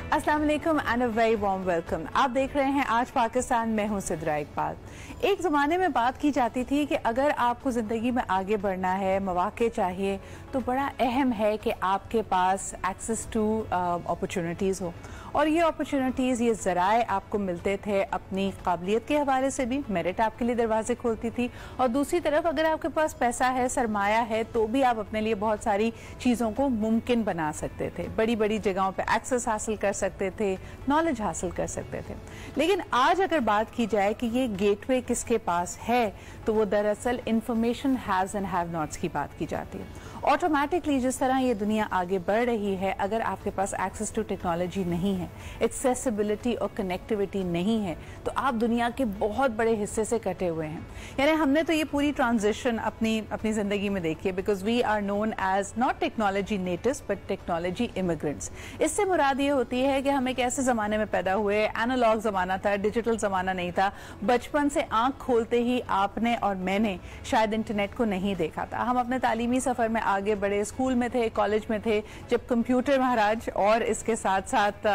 अस्सलाम वालेकुम and a very warm welcome. आप देख रहे हैं आज पाकिस्तान, मैं हूं सिद्रा इकबाल। एक ज़माने में बात की जाती थी कि अगर आपको ज़िंदगी में आगे बढ़ना है, मौके चाहिए, तो बड़ा अहम है कि आपके पास एक्सेस टू अपॉर्चुनिटीज़ हो। और ये अपॉर्चुनिटीज़, ये ज़राए आपको मिलते थे अपनी काबिलियत के हवाले से भी, मेरिट आपके लिए दरवाजे खोलती थी, और दूसरी तरफ अगर आपके पास पैसा है, सरमाया है, तो भी आप अपने लिए बहुत सारी चीज़ों को मुमकिन बना सकते थे। बड़ी बड़ी जगहों पर एक्सेस हासिल कर सकते थे, नॉलेज हासिल कर सकते थे। लेकिन आज अगर बात की जाए कि ये गेटवे किसके पास है, तो वो दरअसल information has and have nots की बात की जाती है। ऑटोमेटिकली जिस तरह ये दुनिया आगे बढ़ रही है, अगर आपके पास एक्सेस टू टेक्नोलॉजी नहीं है, एक्सेसिबिलिटी और कनेक्टिविटी नहीं है, तो आप दुनिया के बहुत बड़े हिस्से से कटे हुए हैं। यानी हमने तो ये पूरी ट्रांजिशन अपनी जिंदगी में देखी है, because we are known as not technology natives but technology immigrants. इससे मुराद ये होती है कि हम एक ऐसे जमाने में पैदा हुए, एनालॉग जमाना था, डिजिटल जमाना नहीं था। बचपन से आंख खोलते ही आपने और मैंने शायद इंटरनेट को नहीं देखा था। हम अपने तालीमी सफर में आगे बढ़े, स्कूल में थे, कॉलेज में थे, जब कंप्यूटर महाराज और इसके साथ साथ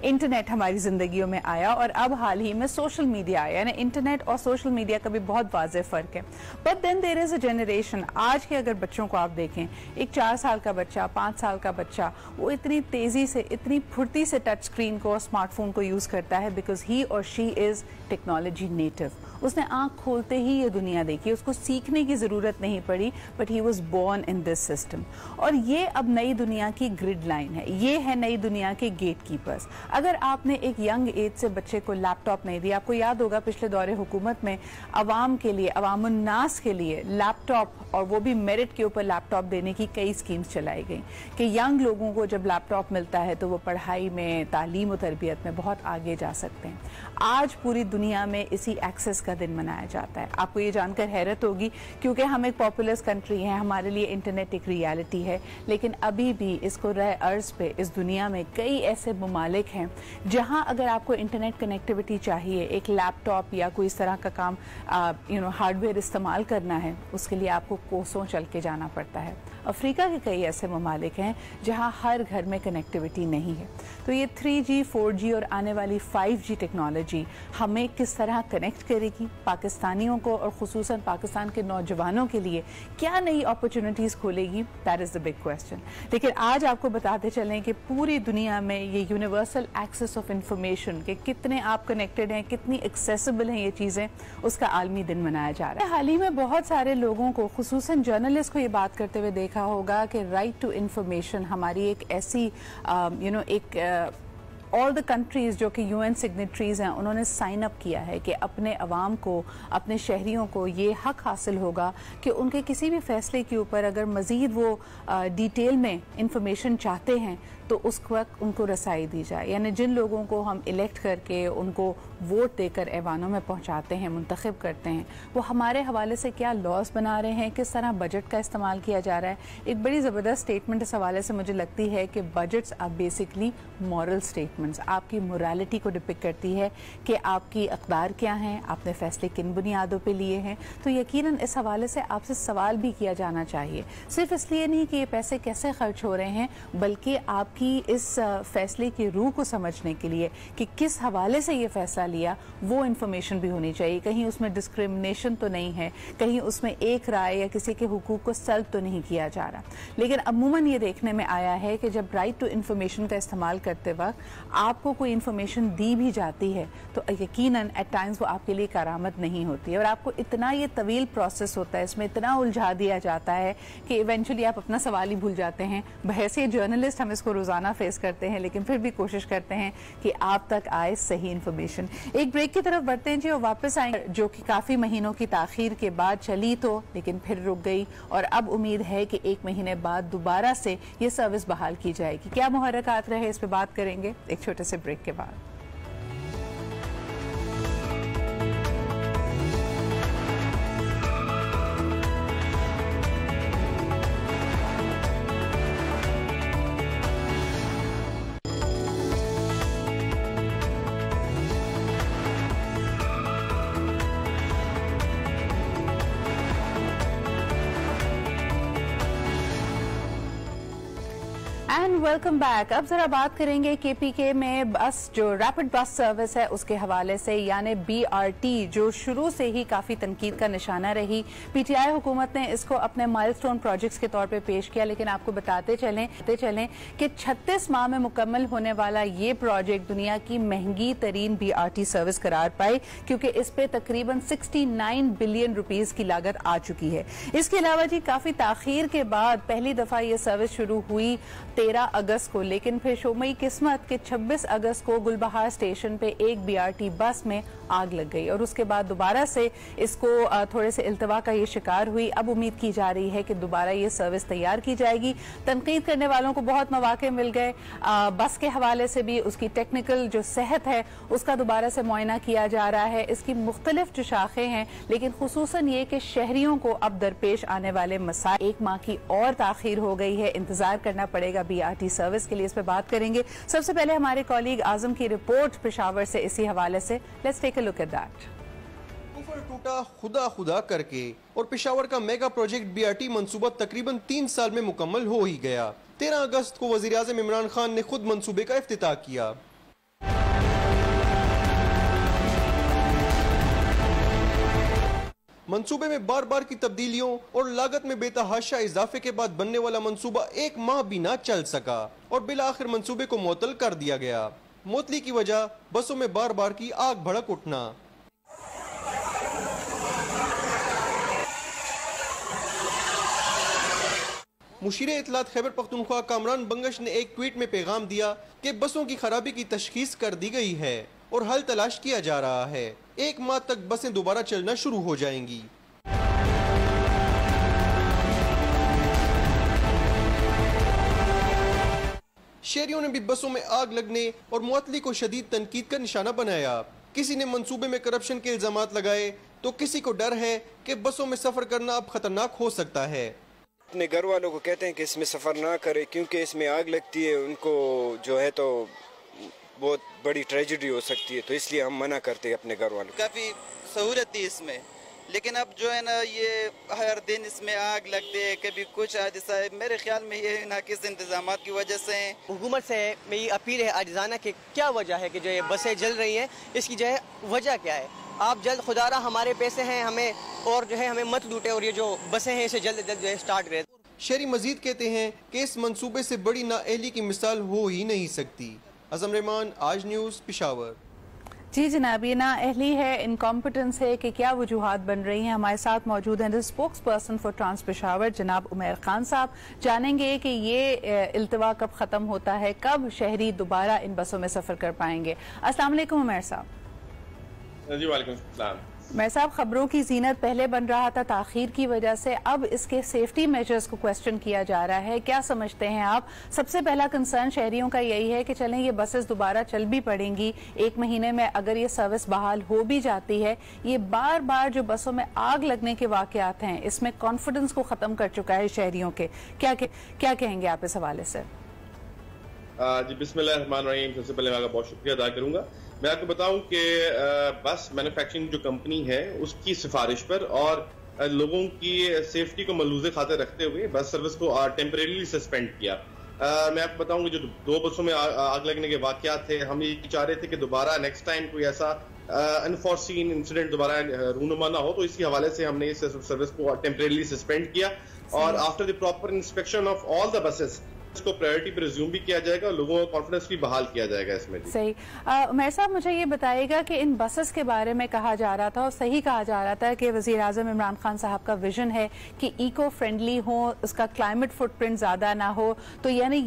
इंटरनेट हमारी जिंदगियों में आया, और अब हाल ही में सोशल मीडिया आया। यानी इंटरनेट और सोशल मीडिया का भी बहुत वाज़ेह फर्क है। But then there is a generation, आज के अगर बच्चों को आप देखें, एक 4 साल का बच्चा, 5 साल का बच्चा, वो इतनी तेजी से, इतनी फुर्ती से टच स्क्रीन को, स्मार्टफोन को यूज करता है, बिकॉज ही और शी इज टेक्नोलॉजी नेटिव। उसने आंख खोलते ही ये दुनिया देखी, उसको सीखने की जरूरत नहीं पड़ी, but he was born in this system. और ये अब नई दुनिया की ग्रिड लाइन है, ये है नई दुनिया के गेट कीपर्स। अगर आपने एक यंग एज से बच्चे को लैपटॉप नहीं दिया, आपको याद होगा पिछले दौरे हुकूमत में अवाम के लिए, अवामुन्नास के लिए लैपटॉप, और वो भी मेरिट के ऊपर लैपटॉप देने की कई स्कीम्स चलाई गई कि यंग लोगों को जब लैपटॉप मिलता है तो वो पढ़ाई में, तालीम और तरबियत में बहुत आगे जा सकते हैं। आज पूरी दुनिया में इसी एक्सेस का दिन मनाया जाता है। आपको ये जानकर हैरत होगी, क्योंकि हम एक पॉपुलस कंट्री हैं, हमारे लिए इंटरनेट एक रियलिटी है, लेकिन अभी भी इसको रह अर्ज पे इस दुनिया में कई ऐसे ममालिक हैं जहां अगर आपको इंटरनेट कनेक्टिविटी चाहिए, एक लैपटॉप या कोई इस तरह का काम हार्डवेयर इस्तेमाल करना है, उसके लिए आपको कोसों चल के जाना पड़ता है। अफ्रीका के कई ऐसे ममालिक हैं जहां हर घर में कनेक्टिविटी नहीं है। तो ये 3G, 4G और आने वाली 5G टेक्नोलॉजी हमें किस तरह कनेक्ट करेगी, पाकिस्तानियों को और खुसूसन पाकिस्तान के नौजवानों के लिए क्या नई अपॉर्चुनिटीज़ खोलेगी, that is the big question. लेकिन आज आपको बताते चलें कि पूरी दुनिया में ये यूनिवर्सल एक्सेस ऑफ इंफॉर्मेशन के कितने आप कनेक्टेड हैं, कितनी एक्सेसिबल हैं ये चीज़ें, उसका आलमी दिन मनाया जा रहा है। हाल ही में बहुत सारे लोगों को, खुसूसन जर्नलिस्ट को, ये बात करते हुए देखा होगा कि राइट टू इंफॉर्मेशन हमारी एक ऐसी ऑल द कंट्रीज जो कि UN सिग्नेटरीज हैं, उन्होंने साइन अप किया है कि अपने अवाम को, अपने शहरियों को ये हक हासिल होगा कि उनके किसी भी फैसले के ऊपर अगर मज़ीद वो डिटेल में इंफॉर्मेशन चाहते हैं तो उस वक्त उनको रसाई दी जाए। यानी जिन लोगों को हम इलेक्ट करके उनको वोट देकर ऐवानों में पहुंचाते हैं, मुंतखब करते हैं, वो हमारे हवाले से क्या लॉस बना रहे हैं, किस तरह बजट का इस्तेमाल किया जा रहा है। एक बड़ी ज़बरदस्त स्टेटमेंट इस हवाले से मुझे लगती है कि budgets are basically moral statements, आपकी मोरालिटी को डिपिक्ट करती है कि आपकी अक़दार क्या हैं, आपने फैसले किन बुनियादों पर लिए हैं। तो यकीनन इस हवाले से आपसे सवाल भी किया जाना चाहिए, सिर्फ इसलिए नहीं कि ये पैसे कैसे खर्च हो रहे हैं, बल्कि आपकी इस फैसले की रूह को समझने के लिए कि किस हवाले से ये फैसला लिया, वो इंफॉर्मेशन भी होनी चाहिए। कहीं उसमें डिस्क्रिमिनेशन तो नहीं है, कहीं उसमें एक राय या किसी के हुकूक को सल्ब तो नहीं किया जा रहा। लेकिन अमूमन ये देखने में आया है कि जब राइट टू इंफॉर्मेशन का इस्तेमाल करते वक्त आपको कोई इंफॉर्मेशन दी भी जाती है तो यकीनन एट टाइम्स वो आपके लिए करामत नहीं होती है, और आपको इतना ये तवील प्रोसेस होता है, इसमें इतना उलझा दिया जाता है कि इवेंचुअली आप अपना सवाल ही भूल जाते हैं। बहैसियत जर्नलिस्ट हम इसको रोजाना फेस करते हैं, लेकिन फिर भी कोशिश करते हैं कि आप तक आए सही इंफॉर्मेशन। एक ब्रेक की तरफ बढ़ते हैं जी, और वापस आएंगे, जो कि काफी महीनों की ताखीर के बाद चली तो, लेकिन फिर रुक गई, और अब उम्मीद है कि 1 महीने बाद दोबारा से ये सर्विस बहाल की जाएगी। क्या मुहर्रकात रहे, इस पर बात करेंगे एक छोटे से ब्रेक के बाद। And welcome back. अब जरा बात करेंगे केपीके में बस जो रैपिड बस सर्विस है उसके हवाले से, यानी BRT जो शुरू से ही काफी तनकीद का निशाना रही। PTI हुकूमत ने इसको अपने माइलस्टोन प्रोजेक्ट्स के तौर पे पेश किया, लेकिन आपको बताते चलें कि 36 माह में मुकम्मल होने वाला ये प्रोजेक्ट दुनिया की महंगी तरीन BRT सर्विस करार पाई, क्योंकि इस पे तकरीबन 69 बिलियन रुपीस की लागत आ चुकी है। इसके अलावा जी काफी ताखीर के बाद पहली दफा ये सर्विस शुरू हुई 13 अगस्त को, लेकिन फिर शोमई किस्मत के 26 अगस्त को गुलबहार स्टेशन पे एक BRT बस में आग लग गई और उसके बाद दोबारा से इसको थोड़े से इल्तवा का ये शिकार हुई। अब उम्मीद की जा रही है कि दोबारा ये सर्विस तैयार की जाएगी। तनकीद करने वालों को बहुत मौके मिल गए। बस के हवाले से भी उसकी टेक्निकल जो सेहत है उसका दोबारा से मुआयना किया जा रहा है। इसकी मुख्तलिफ जो शाखें हैं, लेकिन खुसूसन ये कि शहरियों को अब दरपेश आने वाले मसाइल, 1 माह की और ताखीर हो गई है, इंतजार करना पड़ेगा BRT सर्विस के लिए। इस पर बात करेंगे। सबसे पहले हमारे कॉलीग आजम की रिपोर्ट पेशावर से इसी हवाले से। Let's take a look at that. ऊपर टूटा खुदा करके और पेशावर का मेगा प्रोजेक्ट BRT मंसूबा तकरीबन 3 साल में मुकम्मल हो ही गया। 13 अगस्त को वजीर आज़म इमरान खान ने खुद मंसूबे का इफ्तिताह किया। मंसूबे में बार बार की तब्दीलियों और लागत में बेतहाशा इजाफे के बाद बनने वाला मंसूबा 1 माह भी ना चल सका और बिलाखिर मंसूबे को मुअत्तल कर दिया गया। मुअत्तली की वजह बसों में बार बार की आग भड़क उठना। मुशीर इत्तलात खैबर पख्तूनख्वा कामरान बंगश ने एक ट्वीट में पैगाम दिया कि बसों की खराबी की तशखीस कर दी गई है और हल तलाश किया जा रहा है। 1 माह तक बसें दोबारा चलना शुरू हो जाएंगी। शहरियों ने भी बसों में आग लगने और मुअत्तली को शदीद तनकीद का निशाना बनाया। किसी ने मंसूबे में करप्शन के इल्जामात लगाए तो किसी को डर है कि बसों में सफर करना अब खतरनाक हो सकता है। अपने घर वालों को कहते हैं कि इसमें सफ़र ना करें क्योंकि इसमें आग लगती है, उनको जो है तो बहुत बड़ी ट्रेजेडी हो सकती है, तो इसलिए हम मना करते हैं अपने घर वालों को। काफ़ी सहूलत थी इसमें, लेकिन अब जो है ना ये हर दिन इसमें आग लगती है, कभी कुछ हादसा है। मेरे ख्याल में ये नाकिस इंतजाम की वजह से है। हुकूमत से मेरी अपील है आजिज़ाना कि क्या वजह है कि जो ये बसें जल रही हैं, इसकी जो है वजह क्या है। आप जल्द खुदारा हमारे पैसे हैं हमें और जो है हमें मत लूटें और ये जो बसें हैं इसे जल्द जल्द जो है स्टार्ट करें। शहरी मजीद कहते हैं कि इस मंसूबे से बड़ी नाअहली की मिसाल हो ही नहीं सकती। अज़म रहमान, आज न्यूज़, पेशावर। जी जनाब, ये नाअहली है, इनकॉम्पिटेंस है कि क्या वजूहात बन रही हैं। हमारे साथ मौजूद हैं the spokesperson for trans Peshawar जनाब उमैर खान साहब। जानेंगे कि ये इल्तवा कब ख़त्म होता है, कब शहरी दोबारा इन बसों में सफ़र कर पाएंगे। अस्सलाम वालेकुम उमैर साहब। जी वालेकुम सलाम। मैं साहब, खबरों की जीनत पहले बन रहा था, ताखीर की वजह से अब इसके सेफ्टी मेजर्स को क्वेश्चन किया जा रहा है। क्या समझते हैं आप? सबसे पहला कंसर्न शहरियों का यही है कि चलें ये बसेस दोबारा चल भी पड़ेंगी 1 महीने में, अगर ये सर्विस बहाल हो भी जाती है, ये बार बार जो बसों में आग लगने के वाकयात हैं इसमें कॉन्फिडेंस को खत्म कर चुका है शहरियों के। क्या कहेंगे आप इस हवाले से? जी बिस्मिल्लाहिर्रहमानिर्रहीम। सबसे पहले मैं आपका बहुत शुक्रिया अदा करूंगा। मैं आपको बताऊं कि बस मैन्युफैक्चरिंग जो कंपनी है उसकी सिफारिश पर और लोगों की सेफ्टी को मलूज़े खाते रखते हुए बस सर्विस को टेम्परेरीली सस्पेंड किया। मैं आपको बताऊं कि जो 2 बसों में आग लगने के वाकयात थे, हम ये चाह रहे थे कि दोबारा नेक्स्ट टाइम कोई ऐसा अनफॉर्सीन इंसिडेंट दोबारा रूनुमा ना हो, तो इसी हवाले से हमने इस सर्विस को टेम्परेरीली सस्पेंड किया और after the proper inspection of all the buses इसको प्रायोरिटी पर रिज्यूम भी किया जाएगा और लोगों का कॉन्फिडेंस भी बहाल किया जाएगा इसमें। सही। उमैर साहब, मुझे ये बताइएगा कि इन बसेस के बारे में कहा जा रहा था और सही कहा जा रहा था कि वजीर आज़म इमरान खान साहब का विजन है कि इको फ्रेंडली हो, उसका क्लाइमेट फुटप्रिंट ज्यादा ना हो, तो यानी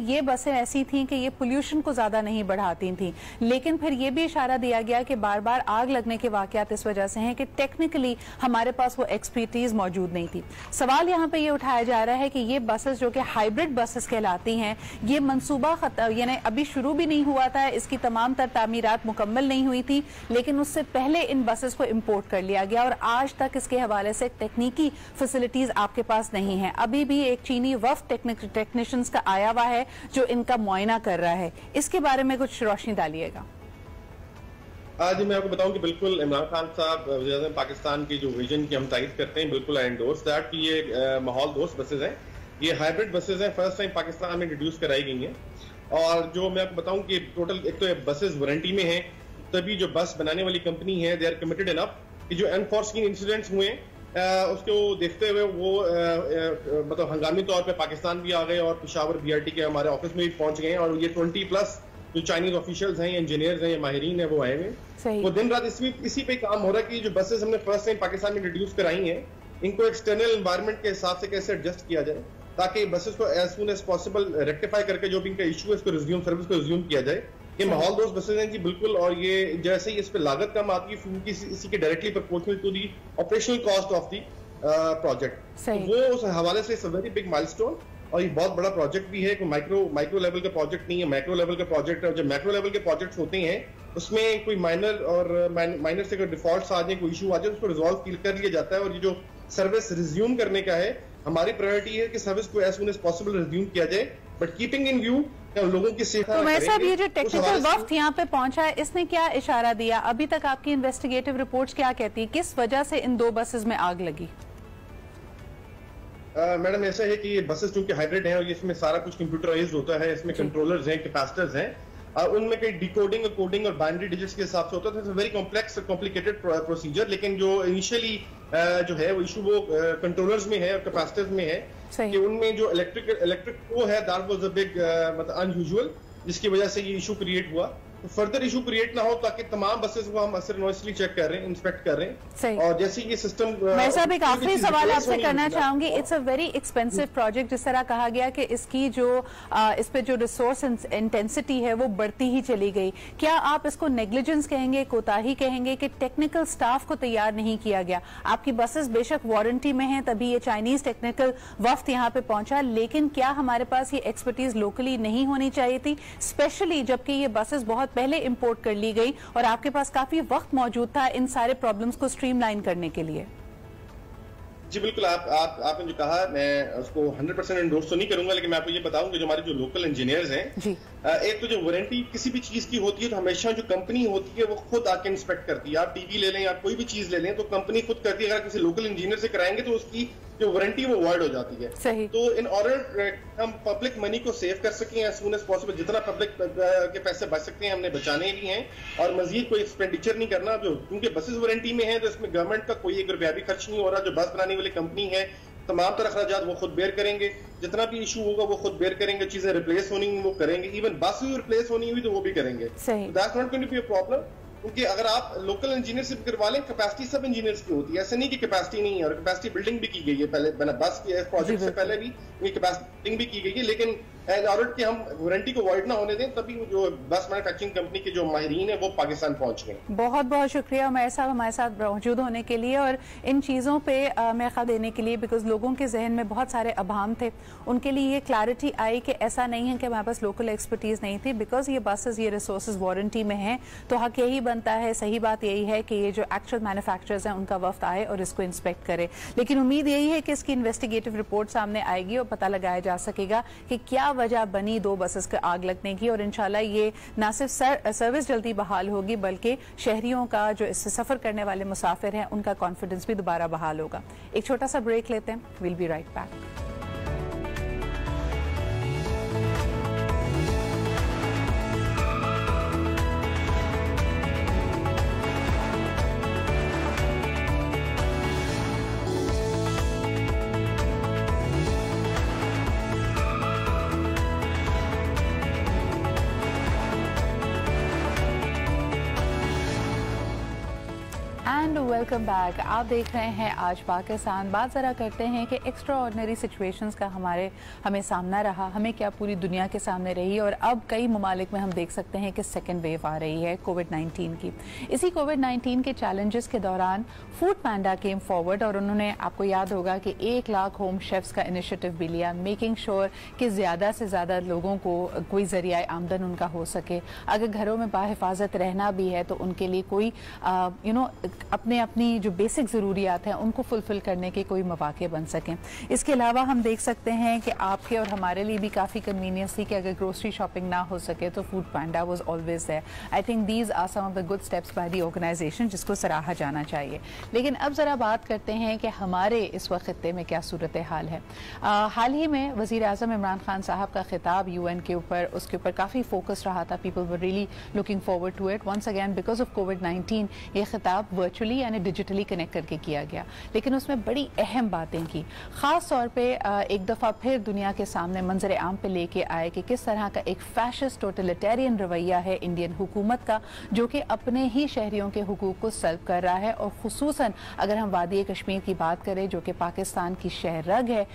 ये बसें ऐसी थी कि ये पोल्यूशन को ज्यादा नहीं बढ़ाती थी। लेकिन फिर ये भी इशारा दिया गया कि बार बार आग लगने के वाकयात इस वजह से हैं कि टेक्निकली हमारे पास वो एक्सपर्टीज मौजूद नहीं थी। सवाल यहाँ पे ये उठाया जा रहा है कि ये बसेस जो कि हाइब्रिड बसेस कहलाती हैं, ये मंसूबा यानी अभी शुरू भी नहीं हुआ था, इसकी तमाम तर तामीरात मुकम्मल नहीं हुई थी, लेकिन उससे पहले इन बसेस को इंपोर्ट कर लिया गया और आज तक इसके हवाले से तकनीकी फैसिलिटीज आपके पास नहीं है। अभी भी एक चीनी वफ्द टेक्नीशियंस का आया हुआ है जो इनका मुआयना कर रहा है। इसके बारे में कुछ रोशनी डालिएगा। जी मैं आपको बताऊं कि बिल्कुल इमरान खान साहब वज़ीर-ए-आज़म पाकिस्तान की जो विजन की हम तारीफ करते हैं, बिल्कुल आई एंडोर्स दैट कि ये माहौल दोस्त बसेज हैं। ये हाइब्रिड बसेज हैं, फर्स्ट टाइम पाकिस्तान में इंट्रोड्यूस कराई गई हैं। और जो मैं आपको बताऊं कि टोटल एक तो बसेज वारंटी में हैं, तभी जो बस बनाने वाली कंपनी है दे आर कमिटेड इनफ कि जो अनफॉर्चुनेट इंसिडेंट्स हुए उसको देखते हुए वो मतलब हंगामी तौर पे पाकिस्तान भी आ गए और पेशावर बीआरटी के हमारे ऑफिस में भी पहुंच गए हैं। और ये 20+ जो चाइनीज ऑफिशियल्स हैं, इंजीनियर्स हैं, माहिरीन हैं, वो आए हुए। वो दिन रात इसी पे काम हो रहा है कि जो बसेस हमने फर्स्ट टाइम पाकिस्तान में इंट्रोड्यूस कराई हैं, इनको एक्सटर्नल एनवायरनमेंट के हिसाब से कैसे एडजस्ट किया जाए ताकि बसेस को as soon as possible rectify करके जो भी इनका इशू है इसको रिज्यूम सर्विस को रिज्यूम किया जाए। ये माहौल दोस्त बसेज हैं जी बिल्कुल। और ये जैसे ही इस पे लागत कम आती है क्योंकि इसी के directly proportional to the operational cost of the project, वो उस हवाले से it's a very big milestone. और ये बहुत बड़ा प्रोजेक्ट भी है, कोई माइक्रो लेवल का प्रोजेक्ट नहीं है, मैक्रो लेवल का प्रोजेक्ट है। और जब मैक्रो लेवल के प्रोजेक्ट्स होते हैं उसमें कोई माइनर से अगर डिफॉल्ट्स आ जाए, कोई इशू आ जाए, उसको रिजॉल्व कर लिया जाता है। और ये जो सर्विस रिज्यूम करने का है, हमारी प्रायोरिटी है कि सर्विस को as soon as possible resume किया जाए, बट कीपिंग इन व्यू लोगों की सेफ्टी। तो मैं साहब, ये जो टेक्निकल वक्त यहाँ पे पहुंचा है, इसने क्या इशारा दिया? अभी तक आपकी इन्वेस्टिगेटिव रिपोर्ट्स क्या कहती है, किस वजह से इन 2 बसेस में आग लगी? मैडम ऐसा है कि ये बसेस चूंकि हाइब्रिड हैं और इसमें सारा कुछ कंप्यूटराइज्ड होता है, इसमें कंट्रोलर्स हैं, कैपेसिटर्स हैं, उनमें कई डिकोडिंग और कोडिंग और बाइनरी डिजिट्स के हिसाब से होता है। Very complex complicated procedure. लेकिन जो इनिशियली जो है वो इशू वो कंट्रोलर्स में है और कैपेसिटर्स में है कि उनमें जो इलेक्ट्रिक वो है दैट वाज अ बिग मतलब अनयूजुअल, जिसकी वजह से ये इशू क्रिएट हुआ। तो फर्दर इशू क्रिएट ना हो ताकि तमाम बसेस को हम असरनोइसली चेक कर रहे हैं, इंस्पेक्ट कर रहे हैं। और जैसे ये सिस्टम मैं साहब एक आखिरी सवाल आपसे करना चाहूंगी। It's a very expensive project, जिस तरह कहा गया कि इसकी जो इस पे जो रिसोर्स इंटेंसिटी है वो बढ़ती ही चली गई। क्या आप इसको नेग्लिजेंस कहेंगे, कोताही कहेंगे कि टेक्निकल स्टाफ को तैयार नहीं किया गया? आपकी बसेस बेशक वारंटी में हैं, तभी ये चाइनीज टेक्निकल वफ्द यहाँ पे पहुंचा, लेकिन क्या हमारे पास ये एक्सपर्टीज लोकली नहीं होनी चाहिए थी, स्पेशली जबकि ये बसेस बहुत पहले इंपोर्ट कर ली गई और आपके पास काफी वक्त मौजूद था इन सारे प्रॉब्लम्स को स्ट्रीमलाइन करने के लिए? जी बिल्कुल, आपने जो कहा मैं उसको 100% एंडोर्स तो नहीं करूंगा, लेकिन मैं आपको ये बताऊं कि जो हमारे जो लोकल इंजीनियर्स हैं, एक तो जो वारंटी किसी भी चीज की होती है तो हमेशा जो कंपनी होती है वो खुद आके इंस्पेक्ट करती है। आप टीवी ले लें या कोई भी चीज ले लें तो कंपनी खुद करती है। अगर किसी लोकल इंजीनियर से कराएंगे तो उसकी जो वारंटी वो वॉइड हो जाती है। सही। तो इन ऑर्डर हम पब्लिक मनी को सेव कर सकें एज सून एज पॉसिबल, जितना पब्लिक के पैसे बच सकते हैं हमने बचाने भी हैं और मजीद कोई एक्सपेंडिचर नहीं करना। जो क्योंकि बसेस वारंटी में है तो इसमें गवर्नमेंट का कोई 1 रुपया भी खर्च नहीं हो रहा। जो बस बनाने वाली कंपनी है तमाम तरह अखराजात वो खुद बेयर करेंगे, जितना भी इशू होगा वो खुद बेयर करेंगे, चीजें रिप्लेस होनी वो करेंगे, इवन बस भी रिप्लेस होनी हुई तो वो भी करेंगे। That's not going to be a problem, क्योंकि अगर आप लोकल इंजीनियर से करवा लें, कैपेसिटी सब इंजीनियर्स की होती है, ऐसा नहीं कि कैपेसिटी नहीं है। और कैपेसिटी बिल्डिंग भी की गई है पहले, बस के प्रोजेक्ट से पहले भी ये कैपेसिटी बिल्डिंग भी की गई है। लेकिन एज ऑर्डर कि हम वारंटी को वॉइड ना होने दें, तभी जो बस मैन्युफैक्चरिंग कंपनी के जो माहिरीन है वो पाकिस्तान पहुंच गए। बहुत बहुत शुक्रिया उमैर साहब हमारे साथ मौजूद होने के लिए और इन चीज़ों पे महखा देने के लिए, बिकॉज लोगों के जहन में बहुत सारे अभाम थे, उनके लिए ये क्लैरिटी आई कि ऐसा नहीं है कि हमारे पास लोकल एक्सपर्टीज नहीं थी। बिकॉज ये बसेस ये रिसोर्सेज वारंटी में हैं तो हक यही बनता है, सही बात यही है कि ये जो एक्चुअल मैन्युफैक्चरर्स हैं उनका वफ्द आए और इसको इंस्पेक्ट करे। लेकिन उम्मीद यही है कि इसकी इन्वेस्टिगेटिव रिपोर्ट सामने आएगी और पता लगाया जा सकेगा कि क्या वजह बनी 2 बसेस के आग लगने की। और इंशाल्लाह ये ना सिर्फ सर्विस जल्दी बहाल होगी बल्कि शहरियों का जो इससे सफर करने वाले मुसाफिर हैं उनका कॉन्फिडेंस भी दोबारा बहाल होगा। एक छोटा सा ब्रेक लेते हैं, will be right back. Welcome back. आप देख रहे हैं आज पाकिस्तान। बात ज़रा करते हैं कि एक्स्ट्रा ऑर्डिनरी सिचुएशंस का हमें सामना रहा, हमें क्या पूरी दुनिया के सामने रही, और अब कई ममालिक में हम देख सकते हैं कि सेकेंड वेव आ रही है कोविड-19 की। इसी कोविड-19 के चैलेंजेस के दौरान फूड पैंडा केम फॉरवर्ड और उन्होंने, आपको याद होगा कि 1 लाख होम शेफ्स का इनिशिएटिव भी लिया, मेकिंग श्योर कि ज़्यादा से ज़्यादा लोगों को कोई ज़रिया आमदन उनका हो सके। अगर घरों में बाहिफाजत रहना भी है तो उनके लिए कोई अपने अपनी जो बेसिक ज़रूरियात हैं उनको फुलफ़िल करने के कोई मौके बन सकें। इसके अलावा हम देख सकते हैं कि आपके और हमारे लिए भी काफ़ी कन्वीनियंस थी कि अगर ग्रोसरी शॉपिंग ना हो सके तो Foodpanda was always there. I think these are some of the good steps by the organisation जिसको सराहा जाना चाहिए। लेकिन अब ज़रा बात करते हैं कि हमारे इस वक्त खित्ते में क्या सूरत हाल है। हाल ही में वज़ीर आज़म इमरान खान साहब का खिताब UN के ऊपर, उसके ऊपर काफ़ी फोकस रहा था। People were really looking forward to it. Once again because of कोविड-19 ये खिताब वर्चुअली यानी डिजिटली कनेक्ट करके किया गया, लेकिन उसमें बड़ी अहम बातें की। ख़ास तौर पे एक दफ़ा फिर दुनिया के सामने मंजर आम पे लेके आए कि किस तरह का एक फैशिस्ट टोटलिटेरियन रवैया है इंडियन हुकूमत का, जो कि अपने ही शहरियों के हुकूक को सल्ब कर रहा है। और खुसूसन अगर हम वादी कश्मीर की बात करें जो कि पाकिस्तान की शहरग है,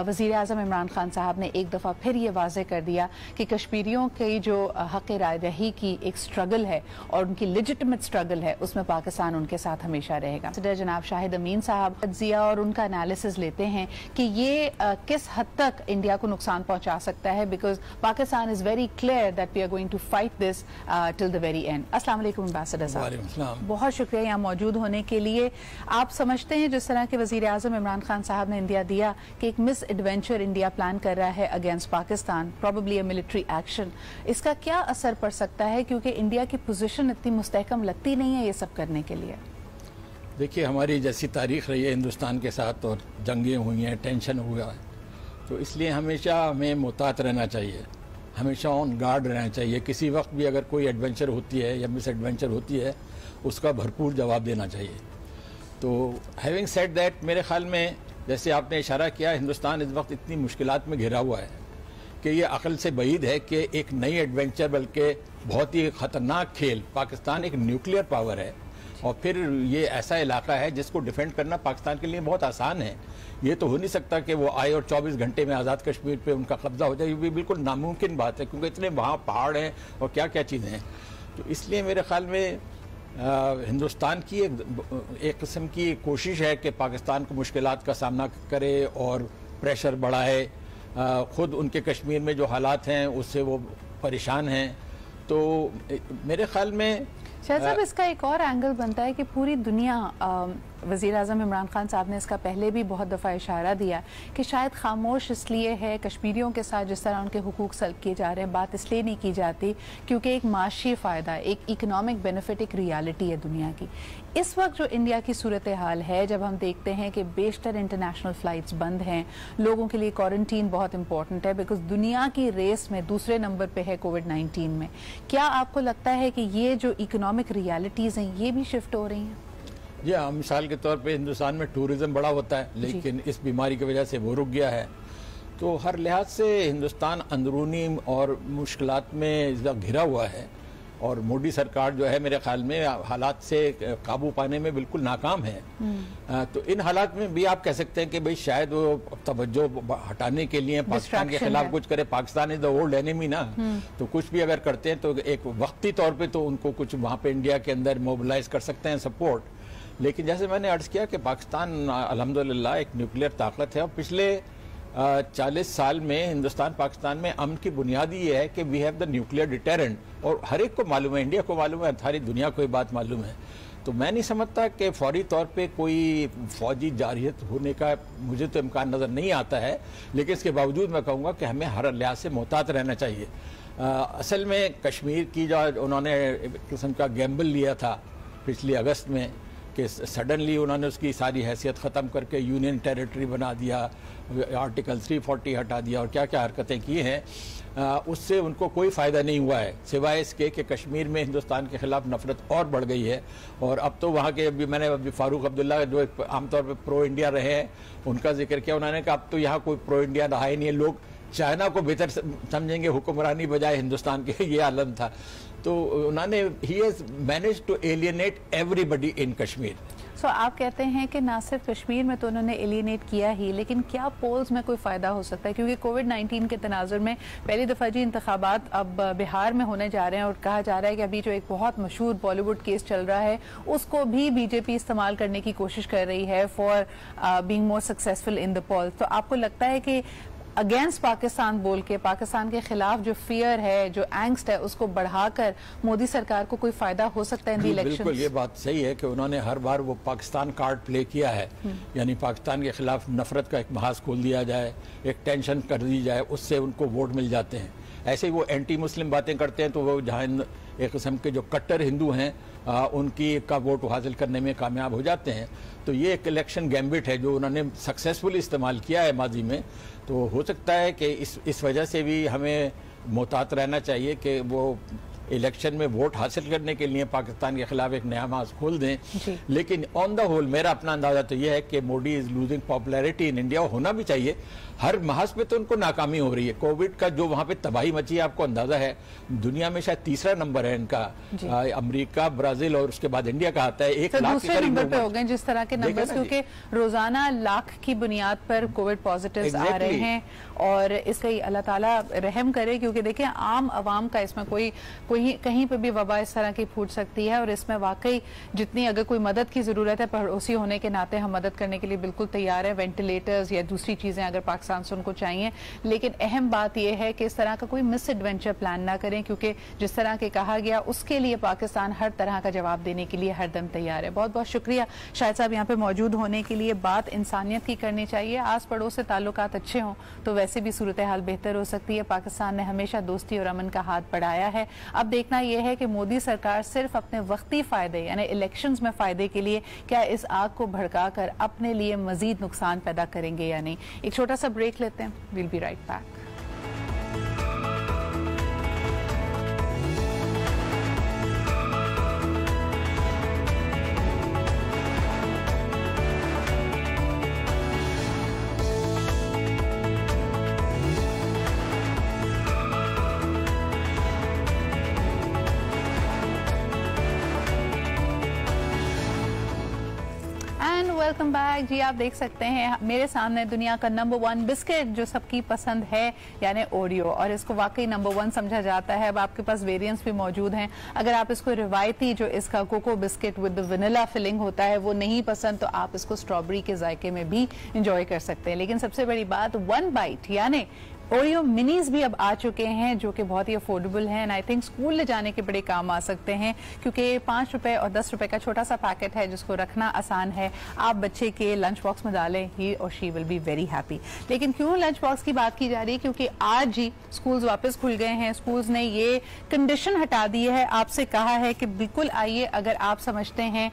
वज़ीर आज़म इमरान खान साहब ने एक दफ़ा फिर ये वाज़े कर दिया कि कश्मीरियों की जो हक़ राय रही की एक स्ट्रगल है और उनकी लेजिटिमेट स्ट्रगल है, उसमें पाकिस्तान उनके साथ हमेशा रहेगा। जनाब शाहिद अमीन साहब जिया और उनका एनालिसिस लेते हैं कि ये किस हद तक इंडिया को नुकसान पहुंचा सकता है, because Pakistan is very clear that we are going to fight this till the very end. अस्सलाम वालेकुम एम्बेसडर साहब, बहुत शुक्रिया यहाँ मौजूद होने के लिए। आप समझते हैं जिस तरह के वज़ीर आज़म इमरान खान साहब ने इंडिया दिया कि एक मिस एडवेंचर इंडिया प्लान कर रहा है against Pakistan, probably a military action, इसका क्या असर पड़ सकता है, क्योंकि इंडिया की पोजीशन इतनी मुस्तहकम लगती नहीं है ये सब करने के लिए? देखिए, हमारी जैसी तारीख रही है हिंदुस्तान के साथ और जंगें हुई हैं, टेंशन हुआ है, तो इसलिए हमेशा हमें मुहतात रहना चाहिए, हमेशा ऑन गार्ड रहना चाहिए। किसी वक्त भी अगर कोई एडवेंचर होती है या मिस एडवेंचर होती है उसका भरपूर जवाब देना चाहिए। तो हैविंग सेड दैट, मेरे ख्याल में जैसे आपने इशारा किया, हिंदुस्तान इस वक्त इतनी मुश्किलात में घिरा हुआ है कि ये अकल से बाहिर है कि एक नई एडवेंचर, बल्कि बहुत ही ख़तरनाक खेल, पाकिस्तान एक न्यूक्लियर पावर है और फिर ये ऐसा इलाका है जिसको डिफेंड करना पाकिस्तान के लिए बहुत आसान है। ये तो हो नहीं सकता कि वो आए और 24 घंटे में आज़ाद कश्मीर पे उनका कब्जा हो जाए, ये भी बिल्कुल नामुमकिन बात है, क्योंकि इतने वहाँ पहाड़ हैं और क्या क्या चीज़ें हैं। तो इसलिए मेरे ख्याल में हिंदुस्तान की एक किस्म की कोशिश है कि पाकिस्तान को मुश्किलात का सामना करे और प्रेशर बढ़ाए। ख़ुद उनके कश्मीर में जो हालात हैं उससे वो परेशान हैं। तो मेरे ख्याल में शायद साहब इसका एक और एंगल बनता है कि पूरी दुनिया, वज़ीर आज़म इमरान खान साहब ने इसका पहले भी बहुत दफ़ा इशारा दिया कि शायद खामोश इसलिए है कश्मीरियों के साथ जिस तरह उनके हुकूक सल्ब किए जा रहे हैं, बात इसलिए नहीं की जाती क्योंकि एक माशी फ़ायदा, एक इकनॉमिक बेनिफिट, एक रियलिटी है दुनिया की। इस वक्त जो इंडिया की सूरत हाल है, जब हम देखते हैं कि बेशतर इंटरनेशनल फ़्लाइट्स बंद हैं, लोगों के लिए क्वारंटीन बहुत इंपॉर्टेंट है बिकॉज दुनिया की रेस में दूसरे नंबर पर है कोविड-19 में, क्या आपको लगता है कि ये जो इकनॉमिक रियलिटीज़ हैं ये भी शिफ्ट हो रही हैं? जी हाँ, मिसाल के तौर पे हिंदुस्तान में टूरिज़्म बड़ा होता है, लेकिन इस बीमारी की वजह से वो रुक गया है। तो हर लिहाज से हिंदुस्तान अंदरूनी और मुश्किलात में घिरा हुआ है और मोदी सरकार जो है मेरे ख्याल में हालात से काबू पाने में बिल्कुल नाकाम है। तो इन हालात में भी आप कह सकते हैं कि भाई शायद वो तवज्जो हटाने के लिए पाकिस्तान के खिलाफ कुछ करे। Pakistan is the old enemy ना, तो कुछ भी अगर करते हैं तो एक वक्ती तौर पे तो उनको कुछ वहाँ पे इंडिया के अंदर मोबिलाइज कर सकते हैं सपोर्ट। लेकिन जैसे मैंने अर्ज किया कि पाकिस्तान अल्हम्दुलिल्लाह एक न्यूक्लियर ताकत है और पिछले 40 साल में हिंदुस्तान पाकिस्तान में अमन की बुनियादी ये है कि we have the nuclear deterrent, और हर एक को मालूम है, इंडिया को मालूम है, सारी दुनिया को ये बात मालूम है। तो मैं नहीं समझता कि फौरी तौर पे कोई फौजी जारियत होने का मुझे तो इम्कान नज़र नहीं आता है, लेकिन इसके बावजूद मैं कहूँगा कि हमें हर लिहाज से मोहतात रहना चाहिए। असल में कश्मीर की जो उन्होंने एक किस्म का गैम्बल लिया था पिछले अगस्त में कि सडनली उन्होंने उसकी सारी हैसियत ख़त्म करके यूनियन टेरिटरी बना दिया, आर्टिकल 340 हटा दिया और क्या क्या हरकतें की हैं, उससे उनको कोई फ़ायदा नहीं हुआ है सिवाय इसके कि कश्मीर में हिंदुस्तान के ख़िलाफ़ नफ़रत और बढ़ गई है। और अब तो वहाँ के मैंने अभी फ़ारूक अब्दुल्ला जो आमतौर पर प्रो इंडिया रहे हैं उनका जिक्र किया, उन्होंने कहा अब तो यहाँ कोई प्रो इंडिया रहा ही नहीं है, लोग चाइना को बेहतर समझेंगे हुक्मरानी बजाय हिंदुस्तान के, ये आलम था। तो उन्होंने he has managed to alienate everybody in Kashmir. So आप कहते हैं कि ना सिर्फ कश्मीर में तो उन्होंने एलियनेट किया ही, लेकिन क्या पोल्स में कोई फ़ायदा हो सकता है? क्योंकि कोविड-19 के तनाजुर में पहली दफ़ा जी इंतखाबात अब बिहार में होने जा रहे हैं और कहा जा रहा है कि अभी जो एक बहुत मशहूर बॉलीवुड केस चल रहा है उसको भी बीजेपी इस्तेमाल करने की कोशिश कर रही है for being more successful in the polls. तो आपको लगता है कि अगेंस्ट पाकिस्तान बोल के पाकिस्तान के खिलाफ जो फियर है, जो एंग्स्ट है, उसको बढ़ाकर मोदी सरकार को कोई फायदा हो सकता है इन दी इलेक्शंस? बिल्कुल, ये बात सही है कि उन्होंने हर बार वो पाकिस्तान कार्ड प्ले किया है, यानी पाकिस्तान के खिलाफ नफरत का एक महाज खोल दिया जाए, एक टेंशन कर दी जाए, उससे उनको वोट मिल जाते हैं। ऐसे ही वो एंटी मुस्लिम बातें करते हैं, तो वो जहाँ एक किस्म के जो कट्टर हिंदू हैं उनकी का वोट हासिल करने में कामयाब हो जाते हैं। तो ये एक इलेक्शन गैम्बिट है जो उन्होंने सक्सेसफुली इस्तेमाल किया है माजी में। तो हो सकता है कि इस वजह से भी हमें मोहतात रहना चाहिए कि वो इलेक्शन में वोट हासिल करने के लिए पाकिस्तान के खिलाफ एक नया मास खोल दें। लेकिन ऑन द होल मेरा अपना अंदाजा तो यह है कि Modi is losing popularity in India. होना भी चाहिए, हर महाज पे तो उनको नाकामी हो रही है। कोविड का जो वहां पे तबाही मची है, आपको अंदाजा है, दुनिया में शायद तीसरा नंबर है इनका, अमेरिका, ब्राजील और उसके बाद इंडिया का आता है। 1 लाख दूसरे नंबर पे हो गए जिस तरह के नंबर्स, क्योंकि रोजाना लाख की बुनियाद पर कोविड पॉजिटिव्स आ रहे हैं। और इसलिए अल्लाह ताला रहम करे, क्योंकि देखिए आम आवाम का इसमें कोई कहीं पे भी वबा इस तरह की फूट सकती है। और इसमें वाकई जितनी अगर कोई मदद की जरूरत है, पड़ोसी होने के नाते हम मदद करने के लिए बिल्कुल तैयार है। वेंटिलेटर्स या दूसरी चीजें अगर पाकिस्तान से उनको चाहिए, लेकिन अहम बात यह है कि इस तरह का कोई मिस एडवेंचर प्लान ना करें, क्योंकि जिस तरह के कहा गया उसके लिए पाकिस्तान हर तरह का जवाब देने के लिए हरदम तैयार है। बहुत बहुत शुक्रिया शाहिद साहब यहाँ पे मौजूद होने के लिए। बात इंसानियत की करनी चाहिए, आस पड़ोस से ताल्लुकात अच्छे हों तो वैसे भी सूरत हाल बेहतर हो सकती है। पाकिस्तान ने हमेशा दोस्ती और अमन का हाथ बढ़ाया है। अब देखना यह है कि मोदी सरकार सिर्फ अपने वक्ती फायदे यानी इलेक्शंस में फायदे के लिए क्या इस आग को भड़काकर अपने लिए मजीद नुकसान पैदा करेंगे या नहीं। एक छोटा सा ब्रेक लेते हैं, will be right back. Welcome back जी। आप देख सकते हैं मेरे सामने दुनिया का नंबर 1 बिस्किट जो सबकी पसंद है, यानी ओरियो, और इसको वाकई नंबर 1 समझा जाता है। अब आपके पास वेरिएंट्स भी मौजूद हैं। अगर आप इसको रिवायती जो इसका cocoa biscuit with the vanilla filling होता है वो नहीं पसंद, तो आप इसको स्ट्रॉबेरी के जायके में भी इंजॉय कर सकते हैं। लेकिन सबसे बड़ी बात 1 बाइट यानी ओरियो मिनीज भी अब आ चुके हैं जो कि बहुत ही अफोर्डेबल हैं। एंड आई थिंक स्कूल ले जाने के बड़े काम आ सकते हैं, क्योंकि 5 रुपए और 10 रुपए का छोटा सा पैकेट है जिसको रखना आसान है। आप बच्चे के लंच बॉक्स में डालें, ही और she will be very happy. लेकिन क्यों लंच बॉक्स की बात की जा रही है? क्योंकि आज ही स्कूल्स वापस खुल गए हैं। स्कूल्स ने ये कंडीशन हटा दी है, आपसे कहा है कि बिल्कुल आइए, अगर आप समझते हैं,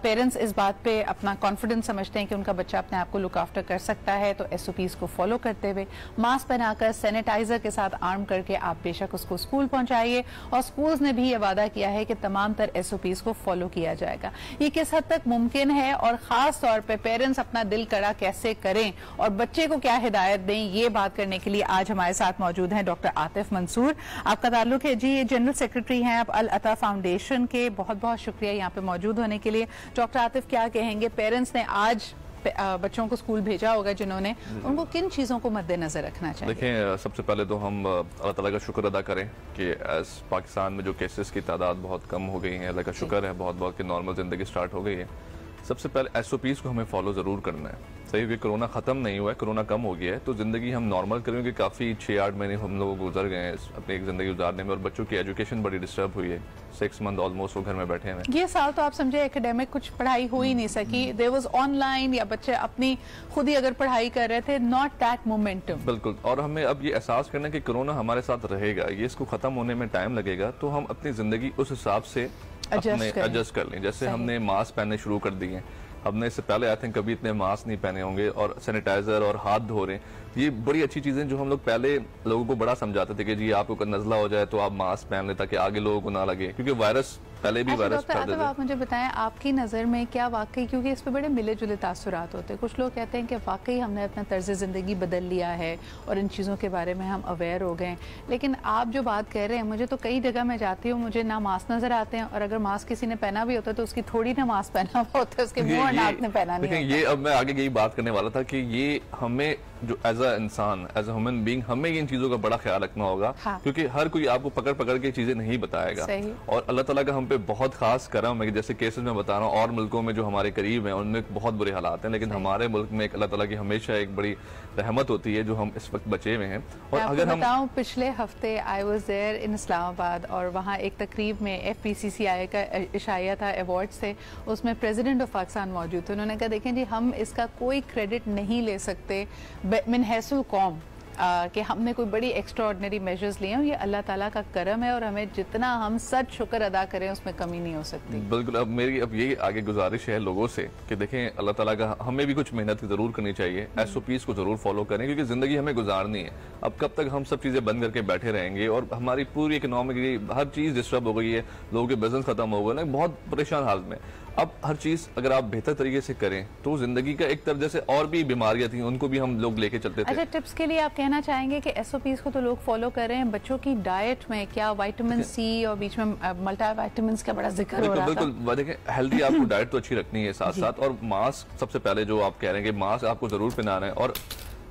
पेरेंट्स इस बात पे अपना कॉन्फिडेंस समझते हैं कि उनका बच्चा अपने आप को लुक आफ्टर कर सकता है, तो SOPs को फॉलो करते हुए मास्क आकर सैनिटाइजर के साथ आर्म करके आप बेशक उसको स्कूल पहुंचाइए। और स्कूल्स ने भी ये वादा किया है कि तमाम तर SOPs को फॉलो किया जाएगा। ये किस हद तक मुमकिन है और खास तौर पे पेरेंट्स अपना दिल कड़ा कैसे करें और बच्चे को क्या हिदायत दें, ये बात करने के लिए आज हमारे साथ मौजूद हैं डॉक्टर आतिफ मंसूर। आपका ताल्लुक है जी, ये जनरल सेक्रेटरी हैं आप अल अता फाउंडेशन के। बहुत बहुत शुक्रिया यहाँ पे मौजूद होने के लिए। डॉक्टर आतिफ, क्या कहेंगे, पेरेंट्स ने आज बच्चों को स्कूल भेजा होगा जिन्होंने, उनको किन चीज़ों को मद्देनजर रखना चाहिए? देखें, सबसे पहले तो हम अल्लाह ताला का शुक्र अदा करें कि एज पाकिस्तान में जो केसेस की तादाद बहुत कम हो गई है, अल्लाह का शुक्र है, बहुत बहुत कि नॉर्मल ज़िंदगी स्टार्ट हो गई है। सबसे पहले SOPs को हमें फॉलो ज़रूर करना है। सही भी कोरोना ख़त्म नहीं हुआ है, कोरोना कम हो गया है, तो ज़िंदगी हम नॉर्मल करेंगे। काफ़ी 6-8 महीने हम लोग गुजर गए हैं अपनी एक ज़िंदगी गुजारने में, और बच्चों की एजुकेशन बड़ी डिस्टर्ब हुई है। 6 मंथ ऑलमोस्ट वो घर में बैठे हैं। ये साल तो आप समझे एकेडमिक कुछ पढ़ाई हो ही नहीं सकी। देयर वाज ऑनलाइन, या बच्चे अपनी खुद ही अगर पढ़ाई कर रहे थे, नॉट दैट मोमेंटम। बिल्कुल, और हमें अब ये एहसास करना है कि कोरोना हमारे साथ रहेगा, ये इसको ख़त्म होने में टाइम लगेगा, तो हम अपनी ज़िंदगी उस हिसाब से एडजस्ट कर लें। जैसे हमने मास्क पहनने शुरू कर दिए, हमने इससे पहले आई थिंक कभी इतने मास्क नहीं पहने होंगे, और सैनिटाइजर और हाथ धो रहे हैं। ये बड़ी अच्छी चीजें जो हम लोग पहले लोगों को बड़ा समझाते थे कि जी आपको नजला हो जाए तो आप मास्क पहन लें ताकि आगे लोगों को ना लगे, क्योंकि वायरस पहले भी वायरस फैलते थे। आप मुझे बताएं, आपकी नज़र में क्या वाकई, क्योंकि इस पे बड़े मिले जुले तासुरात होते हैं, कुछ लोग कहते हैं कि वाकई हमने अपना तर्ज ज़िंदगी बदल लिया है और इन चीज़ों के बारे में हम अवेयर हो गए, लेकिन आप जो बात कह रहे हैं, मुझे तो कई जगह मैं जाती हूँ, मुझे ना मास्क नजर आते हैं, और अगर मास्क किसी ने पहना भी होता है तो उसकी थोड़ी ना मास्क पहना हुआ होता है, उसके मुंह और नाक ने पहना नहीं होता। ये अब मैं आगे यही बात करने वाला था कि ये हमें जो एज अ इंसान, एज अ ह्यूमन बीइंग, हमें इन चीजों का बड़ा ख्याल रखना होगा। हाँ। क्योंकि हर कोई आपको पकड़ पकड़ के चीजें नहीं बताएगा, और अल्लाह ताला का हम पे बहुत खास करम है। जैसे केसेस में बता रहा हूँ, और मुल्कों में जो हमारे करीब हैं उनमें बहुत बुरे हालात हैं, लेकिन हमारे मुल्क में एक अल्लाह ताला की हमेशा एक बड़ी रहमत होती है जो हम इस वक्त बचे हुए हैं। और अगर हम बताऊं, पिछले हफ्ते I was there in Islamabad, और वहाँ एक तकरीब में FPCCI का इशाया था, अवार्ड्स थे, उसमें प्रेसिडेंट ऑफ पाकिस्तान मौजूद थे। उन्होंने कहा देखें जी, हम इसका कोई क्रेडिट नहीं ले सकते मिन हैसुल कौम कि हमने कोई बड़ी एक्स्ट्राऑर्डिनरी मेजर्स लिए हैं, ये अल्लाह ताला का करम है, और हमें जितना हम सच शुक्र अदा करें उसमें कमी नहीं हो सकती। बिल्कुल। अब मेरी यही आगे गुजारिश है लोगों से कि देखें, अल्लाह ताला का हमें भी कुछ मेहनत जरूर करनी चाहिए, SOPs को जरूर फॉलो करें, क्योंकि जिंदगी हमें गुजारनी है। अब कब तक हम सब चीजें बंद करके बैठे रहेंगे, और हमारी पूरी इकोनॉमिक हर चीज डिस्टर्ब हो गई है, लोगों के बिजनेस खत्म हो गए ना, बहुत परेशान हालत में। अब हर चीज अगर आप बेहतर तरीके से करें तो जिंदगी का एक तरफ, जैसे और भी बीमारियां थी उनको भी हम लोग लेके चलते थे। अच्छा, टिप्स के लिए आप कहना चाहेंगे कि SOPs को तो लोग फॉलो कर रहे हैं, बच्चों की डाइट में क्या विटामिन C और बीच में मल्टीविटामिन्स का बड़ा जिक्र हो रहा था। बिल्कुल, देखिए हेल्दी आपको डाइट तो अच्छी रखनी है साथ साथ, और मास्क सबसे पहले जो आप कह रहे हैं कि मास्क आपको जरूर पहनाना है, और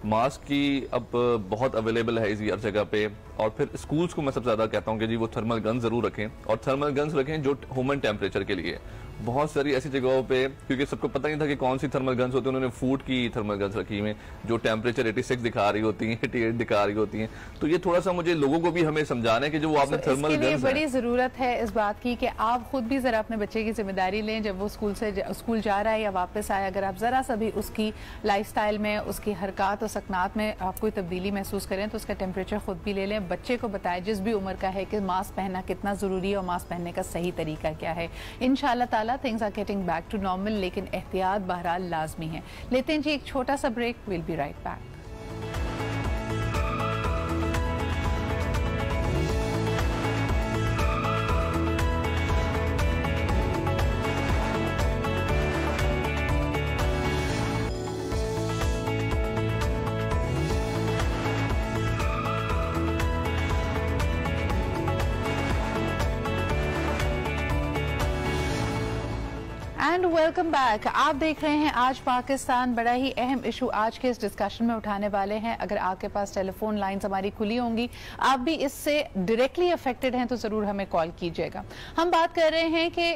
मास्क की अब बहुत अवेलेबल है इसी हर जगह पे। और फिर स्कूल्स को मैं सबसे ज्यादा कहता हूँ कि जी वो थर्मल गन जरूर रखें, और थर्मल गन्स रखें जो ह्यूमन टेम्परेचर के लिए। बहुत सारी ऐसी जगहों पे, क्योंकि सबको पता नहीं था कि कौन सी थर्मल गन्स होती हैं, उन्होंने फूड की थर्मल गन्स रखी हुई जो टेम्परेचर 86 दिखा रही होती हैं, 88 दिखा रही होती हैं। तो ये थोड़ा सा मुझे लोगों को भी हमें समझाना है कि जो वो आपने थर्मल गन्स, बड़ी जरूरत है इस बात की कि आप खुद भी जरा अपने बच्चे की जिम्मेदारी लें। जब वो स्कूल जा रहा है या वापस आए, अगर आप जरा सा भी उसकी लाइफस्टाइल में, उसकी हरकत और सकनात में आप कोई तब्दीली महसूस करें तो उसका टेम्परेचर खुद भी ले लें। बच्चे को बताएं जिस भी उम्र का है कि मास्क पहनना कितना जरूरी है और मास्क पहनने का सही तरीका क्या है। इंशाल्लाह ताला things are getting back to normal, लेकिन एहतियात बहरहाल लाजमी है। लेते हैं जी एक छोटा सा break, will be right back. And welcome back. आप देख रहे हैं आज पाकिस्तान। बड़ा ही अहम इशू आज के इस डिस्कशन में उठाने वाले हैं। अगर आपके पास टेलीफोन लाइंस हमारी खुली होंगी, आप भी इससे डायरेक्टली अफेक्टेड हैं, तो जरूर हमें कॉल कीजिएगा। हम बात कर रहे हैं कि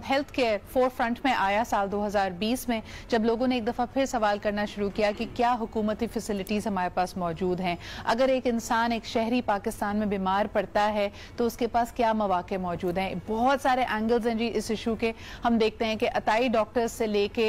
हेल्थ केयर फोर फ्रंट में आया साल 2020 में, जब लोगों ने एक दफा फिर सवाल करना शुरू किया कि क्या हुकूमती फैसिलिटीज हमारे पास मौजूद हैं। अगर एक इंसान, एक शहरी पाकिस्तान में बीमार पड़ता है तो उसके पास क्या मौके मौजूद हैं। बहुत सारे एंगल्स हैं जी इस इशू के। हम देखते हैं कि अताई डॉक्टर्स से लेके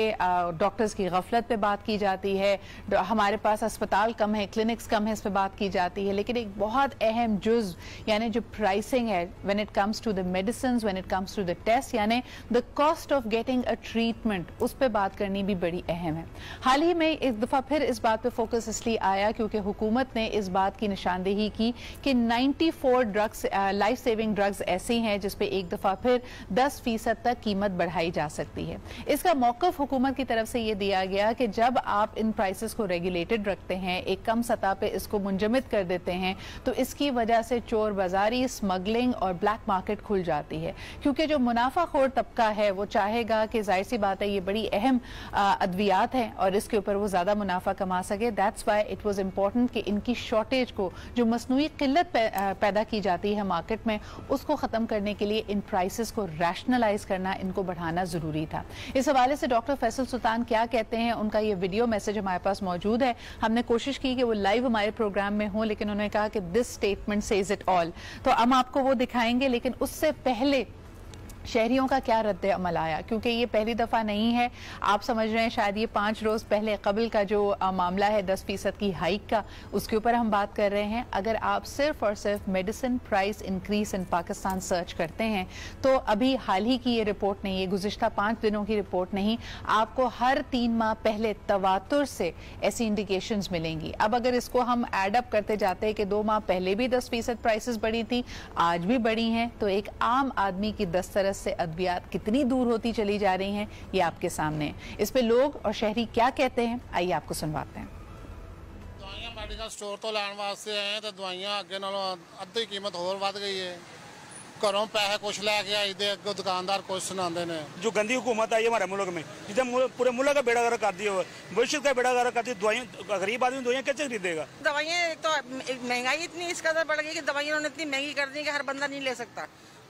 डॉक्टर्स की गफलत पे बात की जाती है, हमारे पास अस्पताल कम है, क्लिनिक्स कम है, इस पे बात की जाती है। लेकिन एक बहुत अहम जुज यानी जो प्राइसिंग है, when it comes to the medicines, when it comes to the test, यानी the cost of getting a treatment, उस पे बात करनी भी बड़ी अहम है। हाल ही में एक दफा फिर इस बात पे फोकस इसलिए आया क्योंकि हुकूमत ने इस बात की निशानदेही की कि 94 ड्रग्स, लाइफ सेविंग ड्रग्स ऐसी हैं जिसपे एक दफा फिर 10% तक कीमत बढ़ाई जा सकती है। इसका मौकफ हुकूमत की तरफ से ये दिया गया कि जब आप इन प्राइसेस को रेगुलेटेड रखते हैं, एक कम सतह पे इसको मुंजमद कर देते हैं, तो इसकी वजह से चोर बाजारी, स्मगलिंग और ब्लैक मार्केट खुल जाती है। क्योंकि जो मुनाफाखोर तबका है वो चाहेगा कि जाहिर सी बात है ये बड़ी अहम अद्वियात है और इसके ऊपर वो ज्यादा मुनाफा कमा सके। That's why it was important कि इनकी शॉर्टेज को, जो मसनूई किल्लत पैदा की जाती है मार्केट में, उसको खत्म करने के लिए इन प्राइसेस को रैशनलाइज करना, इनको बढ़ाना जरूरी था। इस हवाले से डॉक्टर फैसल सुल्तान क्या कहते हैं, उनका ये वीडियो मैसेज हमारे पास मौजूद है। हमने कोशिश की कि वो लाइव हमारे प्रोग्राम में हो, लेकिन उन्होंने कहा कि this statement says it all. तो हम आपको वो दिखाएंगे, लेकिन उससे पहले शहरियों का क्या रद्द अमल आया, क्योंकि ये पहली दफ़ा नहीं है। आप समझ रहे हैं शायद ये 5 रोज़ पहले कबल का जो मामला है 10% की हाइक का, उसके ऊपर हम बात कर रहे हैं। अगर आप सिर्फ और सिर्फ medicine price increase in Pakistan search करते हैं तो अभी हाल ही की ये रिपोर्ट नहीं है, गुज़िश्ता 5 दिनों की रिपोर्ट नहीं, आपको हर 3 माह पहले तवातुर से ऐसी इंडिकेशंस मिलेंगी। अब अगर इसको हम एड अप करते जाते हैं कि 2 माह पहले भी 10% प्राइसेस बढ़ी थी, आज भी बढ़ी हैं, तो एक आम आदमी की दस्तरस से अद्वियात कितनी दूर होती चली जा रही हैं, ये आपके सामने है। इस पे लोग और शहरी क्या कहते हैं, आइए आपको सुनवाते हैं। मेडिकल स्टोर तो लैन वास्ते आए तो दवाइयां अगे नालों अद्धी कीमत होर वध गई है। घरों पैसे कुछ लैके आई दे, अगों दुकानदार कुछ सुनाते हैं। जो गंदी हुकूमत आई है हमारे मुल्क में, जिसने पूरे मुल्क का बेड़ा गर्क कर दिया, भविष्य का बेड़ा गर्क कर दिया। दवाइयाँ, गरीब आदमी दवाइयाँ कैसे खरीदेगा? दवाइयाँ एक तो महंगाई इतनी इस कदर बढ़ गई कि दवाइयाँ उन्होंने इतनी महंगी कर दी कि हर बंदा नहीं ले सकता,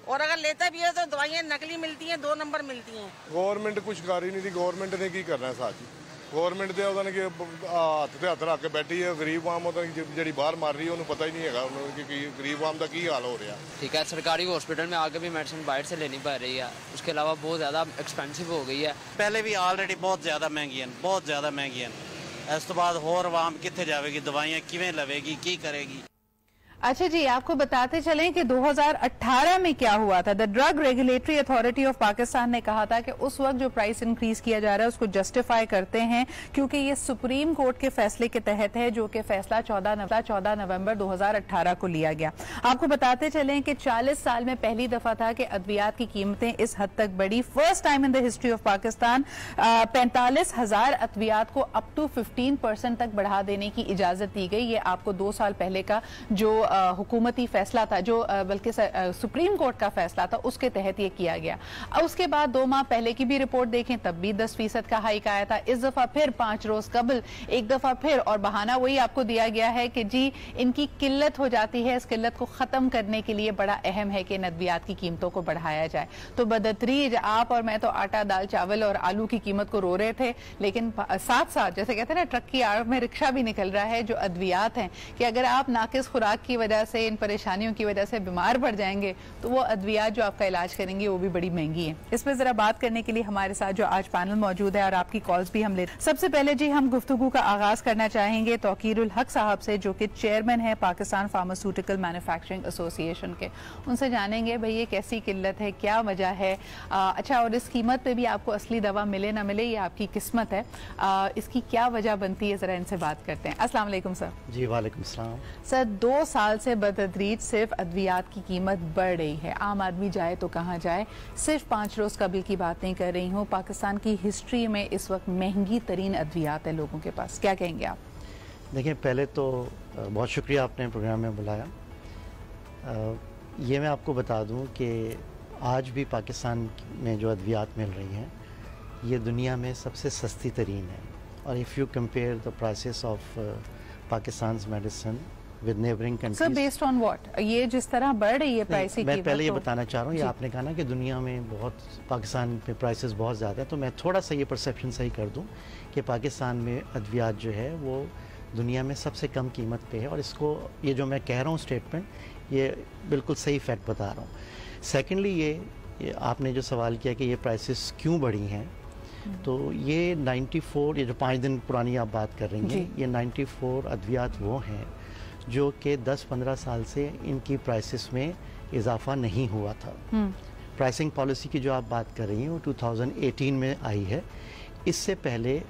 और अगर लेता भी है तो दवाइयाँ नकली मिलती हैं, 2 नंबर मिलती हैं। गवर्नमेंट कुछ कर ही नहीं थी। गवर्नमेंट ने की करना है साथ ही। गवर्नमेंट ਦੇ ਉਹਨਾਂ ਨੇ ਹੱਥ ਤੇ ਹੱਥ ਰੱਖ ਕੇ ਬੈਠੀ ਹੈ। ਗਰੀਬ ਆਮ ਉਹਦਾ ਜਿਹੜੀ ਬਾਹਰ ਮਰ ਰਹੀ ਹੈ ਉਹਨੂੰ ਪਤਾ ਹੀ ਨਹੀਂ ਹੈਗਾ ਉਹਨੂੰ ਕਿ ਗਰੀਬ ਆਮ ਦਾ ਕੀ ਹਾਲ ਹੋ ਰਿਹਾ। ठीक है, सरकारी हॉस्पिटल में आके भी मेडिसिन बाहर से लेनी पड़ रही है, उसके अलावा बहुत ज़्यादा एक्सपेंसिव हो गई है। पहले भी ऑलरेडी बहुत ज़्यादा महंगी हैं, बहुत ज़्यादा महंगी हैं। इस तो बाद होर आवाम कितने जाएगी, दवाइयाँ किवें लवेगी, की करेगी। अच्छा जी, आपको बताते चलें कि 2018 में क्या हुआ था। The drug regulatory authority of Pakistan ने कहा था कि उस वक्त जो प्राइस इंक्रीज किया जा रहा है उसको जस्टिफाई करते हैं क्योंकि ये सुप्रीम कोर्ट के फैसले के तहत है, जो कि फैसला 14 नवंबर 2018 को लिया गया। आपको बताते चलें कि 40 साल में पहली दफा था कि अद्वियात की कीमतें इस हद तक बढ़ी। First time in the history of Pakistan 45,000 अद्वियात को अप टू 15% तक बढ़ा देने की इजाजत दी गई। ये आपको 2 साल पहले का जो हुकूमती फैसला था, जो बल्कि सुप्रीम कोर्ट का फैसला था, उसके तहत ये किया गया। अब उसके बाद 2 माह पहले की भी रिपोर्ट देखें तब भी 10% का हाइक आया था। इस दफा फिर 5 रोज कबल एक दफा फिर, और बहाना वही आपको दिया गया है कि जी इनकी किल्लत हो जाती है, इस किल्लत को खत्म करने के लिए बड़ा अहम है कि अद्वियात की कीमतों को बढ़ाया जाए। तो बदतरीज आप और मैं तो आटा, दाल, चावल और आलू की कीमत को रो रहे थे, लेकिन साथ साथ जैसे कहते हैं ना, ट्रक की आड़ में रिक्शा भी निकल रहा है। जो अद्वियात हैं कि अगर आप नाकिस खुराक की वजह से, इन परेशानियों की वजह से बीमार पड़ जाएंगे तो वो अद्वियात जो आपका इलाज करेंगे वो भी बड़ी महंगी है। इसमें जरा बात करने के लिए हमारे साथ जो आज पैनल मौजूद है और आपकी कॉल्स भी हम ले, सबसे पहले जी हम गुफ्तगू का आगाज करना चाहेंगे तौकीरुल हक साहब से, जो कि चेयरमैन है पाकिस्तान फार्मास्यूटिकल मैन्युफैक्चरिंग एसोसिएशन के। उनसे जानेंगे भाई ये कैसी किल्लत है, क्या वजह है। अच्छा, और इस कीमत पे भी आपको असली दवा मिले ना मिले ये आपकी किस्मत है, इसकी क्या वजह बनती है, जरा इनसे बात करते हैं। अस्सलाम वालेकुम सर। जी वालेकुम सलाम। सर 2 साल से बतदरीज सिर्फ अद्वियात की कीमत बढ़ रही है। आम आदमी जाए तो कहाँ जाए। सिर्फ 5 रोज कबल की बात नहीं कर रही हूँ, पाकिस्तान की हिस्ट्री में इस वक्त महंगी तरीन अद्वियात है लोगों के पास। क्या कहेंगे आप? देखिए, पहले तो बहुत शुक्रिया आपने प्रोग्राम में बुलाया। ये मैं आपको बता दूं कि आज भी पाकिस्तान में जो अद्वियात मिल रही हैं ये दुनिया में सबसे सस्ती तरीन है। और if you compare the prices of Pakistan medicine with neighbouring countries. Sir based on what? ये जिस तरह बढ़ रही है प्राइस की, मैं पहले ये बताना चाह रहा हूँ, ये आपने कहा ना कि दुनिया में बहुत, पाकिस्तान पे प्राइसेस बहुत ज़्यादा है, तो मैं थोड़ा सा ये परसेप्शन सही कर दूँ कि पाकिस्तान में अद्वियात जो है वो दुनिया में सबसे कम कीमत पे है। और इसको, ये जो मैं कह रहा हूँ स्टेटमेंट, ये बिल्कुल सही फैक्ट बता रहा हूँ। सेकेंडली ये आपने जो सवाल किया कि ये प्राइसेस क्यों बढ़ी हैं, तो ये 94, ये जो 5 दिन पुरानी आप बात कर रही हैं, ये 94 अद्वियात वो हैं जो कि 10-15 साल से इनकी प्राइसेस में इजाफा नहीं हुआ था। प्राइसिंग पॉलिसी की जो आप बात कर रही हैं वो 2018 में आई है। इससे पहले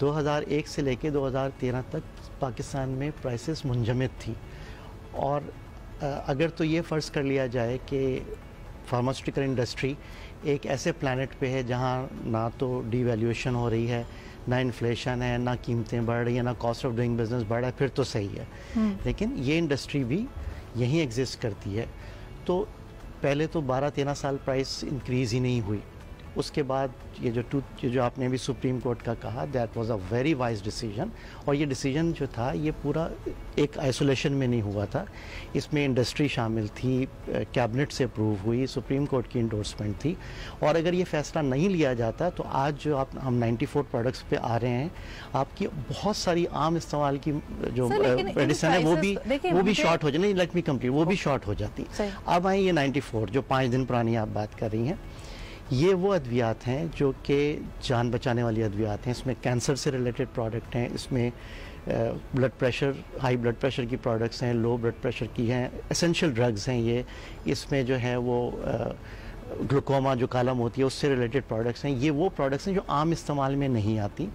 2001 से लेकर 2013 तक पाकिस्तान में प्राइसेस मुंजमद थी। और अगर तो ये फ़र्ज़ कर लिया जाए कि फार्मास्यूटिकल इंडस्ट्री एक ऐसे प्लैनेट पे है जहाँ ना तो डिवैल्यूएशन हो रही है, ना इन्फ्लेशन है, ना कीमतें बढ़ रही हैं, ना कॉस्ट ऑफ डूइंग बिजनेस बढ़ रहा है, फिर तो सही है। लेकिन ये इंडस्ट्री भी यहीं एग्जिस्ट करती है। तो पहले तो 12-13 साल प्राइस इंक्रीज़ ही नहीं हुई। उसके बाद ये जो आपने भी सुप्रीम कोर्ट का कहा, that was a very wise decision. और ये डिसीजन जो था ये पूरा एक आइसोलेशन में नहीं हुआ था, इसमें इंडस्ट्री शामिल थी, कैबिनेट से अप्रूव हुई, सुप्रीम कोर्ट की इंडोर्समेंट थी। और अगर ये फैसला नहीं लिया जाता तो आज जो हम 94 प्रोडक्ट्स पे आ रहे हैं, आपकी बहुत सारी आम इस्तेमाल की जो मेडिसिन है वो भी शॉर्ट हो जाए। नहीं, लेट मी कंप्लीट, वो भी शॉर्ट हो जाती। अब आए ये 94 जो 5 दिन पुरानी आप बात कर रही हैं, ये वो अद्वियात हैं जो कि जान बचाने वाली अद्वियात हैं। इसमें कैंसर से रिलेटेड प्रोडक्ट हैं, इसमें blood pressure, high blood pressure की प्रोडक्ट्स हैं, लो ब्लड प्रेशर की हैं, एसेंशियल ड्रग्स हैं ये। इसमें जो है वो ग्लूकोमा जो कॉलम होती है उससे रिलेटेड प्रोडक्ट्स हैं, ये वो प्रोडक्ट्स हैं जो आम इस्तेमाल में नहीं आती,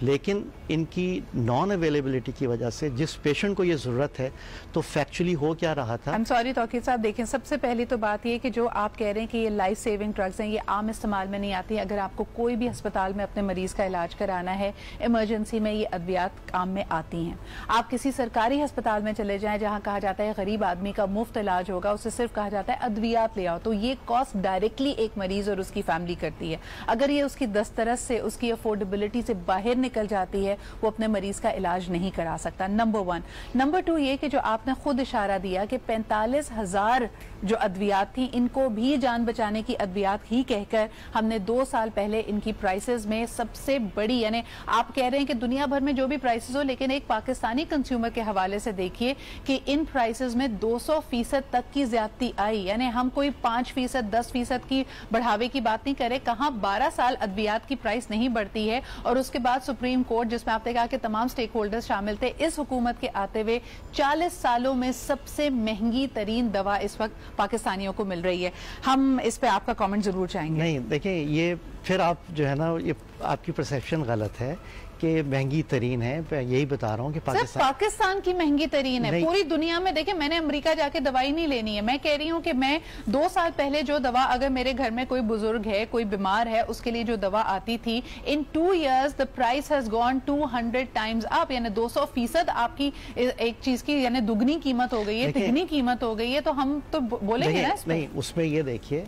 लेकिन इनकी नॉन अवेलेबिलिटी की वजह से जिस पेशेंट को ये ज़रूरत है, तो फैक्चुअली हो क्या रहा था। I'm sorry तौकीर साहब, देखें सबसे पहली तो बात ये कि जो आप कह रहे हैं कि ये लाइफ सेविंग ड्रग्स हैं, ये आम इस्तेमाल में नहीं आती। अगर आपको कोई भी अस्पताल में अपने मरीज का इलाज कराना है, इमरजेंसी में ये अद्वियात काम में आती हैं। आप किसी सरकारी अस्पताल में चले जाएं जहां कहा जाता है गरीब आदमी का मुफ्त इलाज होगा, उससे सिर्फ कहा जाता है अद्वियात ले आओ, तो ये कॉस्ट डायरेक्टली एक मरीज और उसकी फैमिली करती है। अगर ये उसकी दस्तरस से, उसकी अफोर्डेबिलिटी से बाहर निकल जाती है, वो अपने मरीज का इलाज नहीं करा सकता, नंबर 1। नंबर 2 ये कि जो आपने खुद इशारा दिया कि 45,000 जो अद्वियात थी, इनको भी जान बचाने की अद्वियात ही कहकर हमने 2 साल पहले इनकी प्राइसेस में सबसे बड़ी, यानी आप कह रहे हैं कि दुनिया भर में जो भी प्राइसेस हो, लेकिन एक पाकिस्तानी कंज्यूमर के हवाले से देखिए कि इन प्राइसेस में 200% तक की ज्यादती आई। यानी हम कोई 5%, 10% की बढ़ावे की बात नहीं करें, कहां 12 साल अद्वियात की प्राइस नहीं बढ़ती है। और उसके बाद सुप्रीम कोर्ट, जिसमें आपने कहा कि तमाम स्टेक होल्डर्स शामिल थे, इस हुकूमत के आते हुए 40 सालों में सबसे महंगी तरीन दवा इस वक्त पाकिस्तानियों को मिल रही है। हम इस पे आपका कमेंट जरूर चाहेंगे। नहीं, देखिए ये फिर आप जो है ना, ये आपकी परसेप्शन गलत है कि महंगी तरीन है। मैं यही बता रहा हूँ कि पाकिस्तान की महंगी तरीन है पूरी दुनिया में। देखिए, मैंने अमेरिका जाके दवाई नहीं लेनी है। मैं कह रही हूँ कि मैं 2 साल पहले जो दवा, अगर मेरे घर में कोई बुजुर्ग है, कोई बीमार है, उसके लिए जो दवा आती थी, इन 2 years the price has gone 200 times up. यानी 200% आपकी एक चीज की यानी दुगनी कीमत हो गई है, तिगनी कीमत हो गई है। तो हम तो बोलेंगे ना इसमें। नहीं, उसमें ये देखिए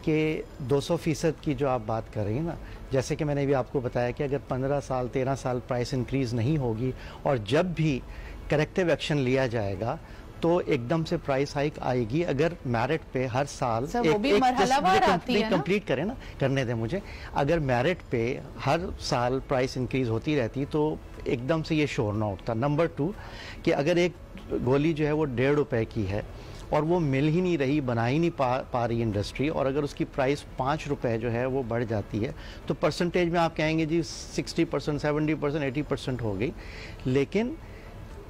कि 200% की जो आप बात कर रही हैं ना, जैसे कि मैंने भी आपको बताया कि अगर 15 साल 13 साल प्राइस इंक्रीज नहीं होगी और जब भी करेक्टिव एक्शन लिया जाएगा तो एकदम से प्राइस हाइक आएगी। अगर मेरिट पे हर साल कंप्लीट करें ना, करने दें मुझे, अगर मेरिट पे हर साल प्राइस इंक्रीज होती रहती तो एकदम से ये शोर ना उठता। नंबर 2 कि अगर एक गोली जो है वो 1.5 रुपए की है और वो मिल ही नहीं रही, बना ही नहीं पा रही इंडस्ट्री, और अगर उसकी प्राइस 5 रुपए जो है वो बढ़ जाती है, तो परसेंटेज में आप कहेंगे जी 60%, 70%, 80% हो गई। लेकिन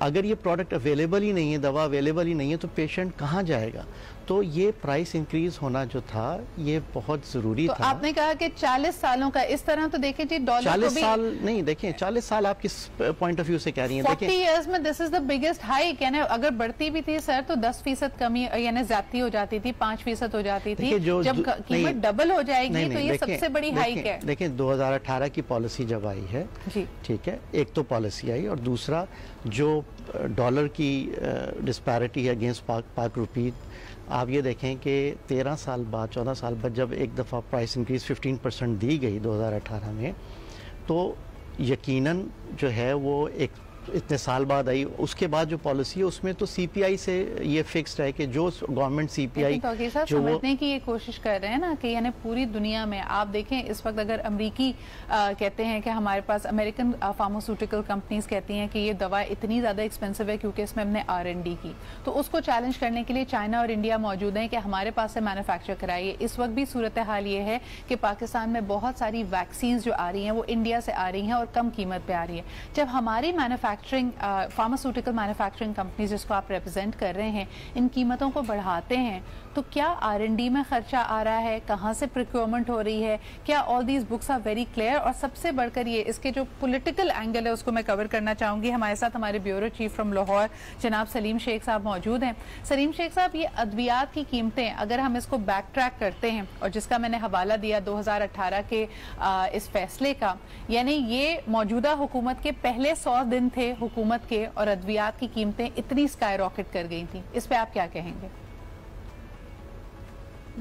अगर ये प्रोडक्ट अवेलेबल ही नहीं है, दवा अवेलेबल ही नहीं है, तो पेशेंट कहाँ जाएगा? तो ये प्राइस इंक्रीज होना जो था ये बहुत जरूरी था। आपने कहा कि 40 सालों का, इस तरह तो देखें जी, डॉलर 40 साल नहीं, देखें 40 साल आप किस पॉइंट ऑफ व्यू से कह रही हैं? 40 years में this is the biggest hike. यानी अगर बढ़ती भी थी सर तो 10% कमी यानी ज्यादती हो जाती थी, 5% हो जाती थी। जब कीमत डबल हो जाएगी तो ये सबसे बड़ी हाइक है। देखिए 2018 की पॉलिसी जब आई है, ठीक है, एक तो पॉलिसी आई और दूसरा जो डॉलर की डिस्पैरिटी है अगेंस्ट पाक रुपी, आप ये देखें कि 13 साल बाद, 14 साल बाद जब एक दफ़ा प्राइस इंक्रीज 15% दी गई 2018 में, तो यकीनन जो है वो एक इतने साल बाद आई। उसके बाद जो पॉलिसी है उसमें तो सीपीआई से ये फिक्स्ड है कि जो गवर्नमेंट सीपीआई जो समझने की ये कोशिश कर रहे हैं ना कि यानी पूरी दुनिया में आप देखें इस वक्त अगर अमेरिकी कहते हैं कि हमारे पास अमेरिकन फार्मास्यूटिकल कंपनीज कहती हैं कि ये दवा इतनी ज़्यादा एक्सपेंसिव है क्योंकि इसमें हमने R&D की, तो उसको चैलेंज करने के लिए चाइना और इंडिया मौजूद हैं कि हमारे पास से मैन्युफैक्चर कराइए। इस वक्त भी सूरत हाल ये है कि पाकिस्तान में बहुत सारी वैक्सीन जो आ रही हैं वो इंडिया से आ रही हैं और कम कीमत पे आ रही है। जब हमारी फार्मास्यूटिकल मैन्युफैक्चरिंग कंपनीज जिसको आप रिप्रेजेंट कर रहे हैं इन कीमतों को बढ़ाते हैं, तो क्या R&D में खर्चा आ रहा है, कहाँ से प्रोक्योरमेंट हो रही है, क्या all these books are very clear? और सबसे बढ़कर ये इसके जो पॉलिटिकल एंगल है उसको मैं कवर करना चाहूंगी। हमारे साथ हमारे ब्यूरो चीफ फ्रॉम लाहौर जनाब सलीम शेख साहब मौजूद हैं। सलीम शेख साहब, ये अद्वियात की कीमतें अगर हम इसको बैक ट्रैक करते हैं और जिसका मैंने हवाला दिया 2018 के इस फैसले का, यानी ये मौजूदा हुकूमत के पहले 100 दिन थे हुकूमत के और अद्वियात की कीमतें इतनी स्काई रॉकेट कर गई थी, इस पे आप क्या कहेंगे?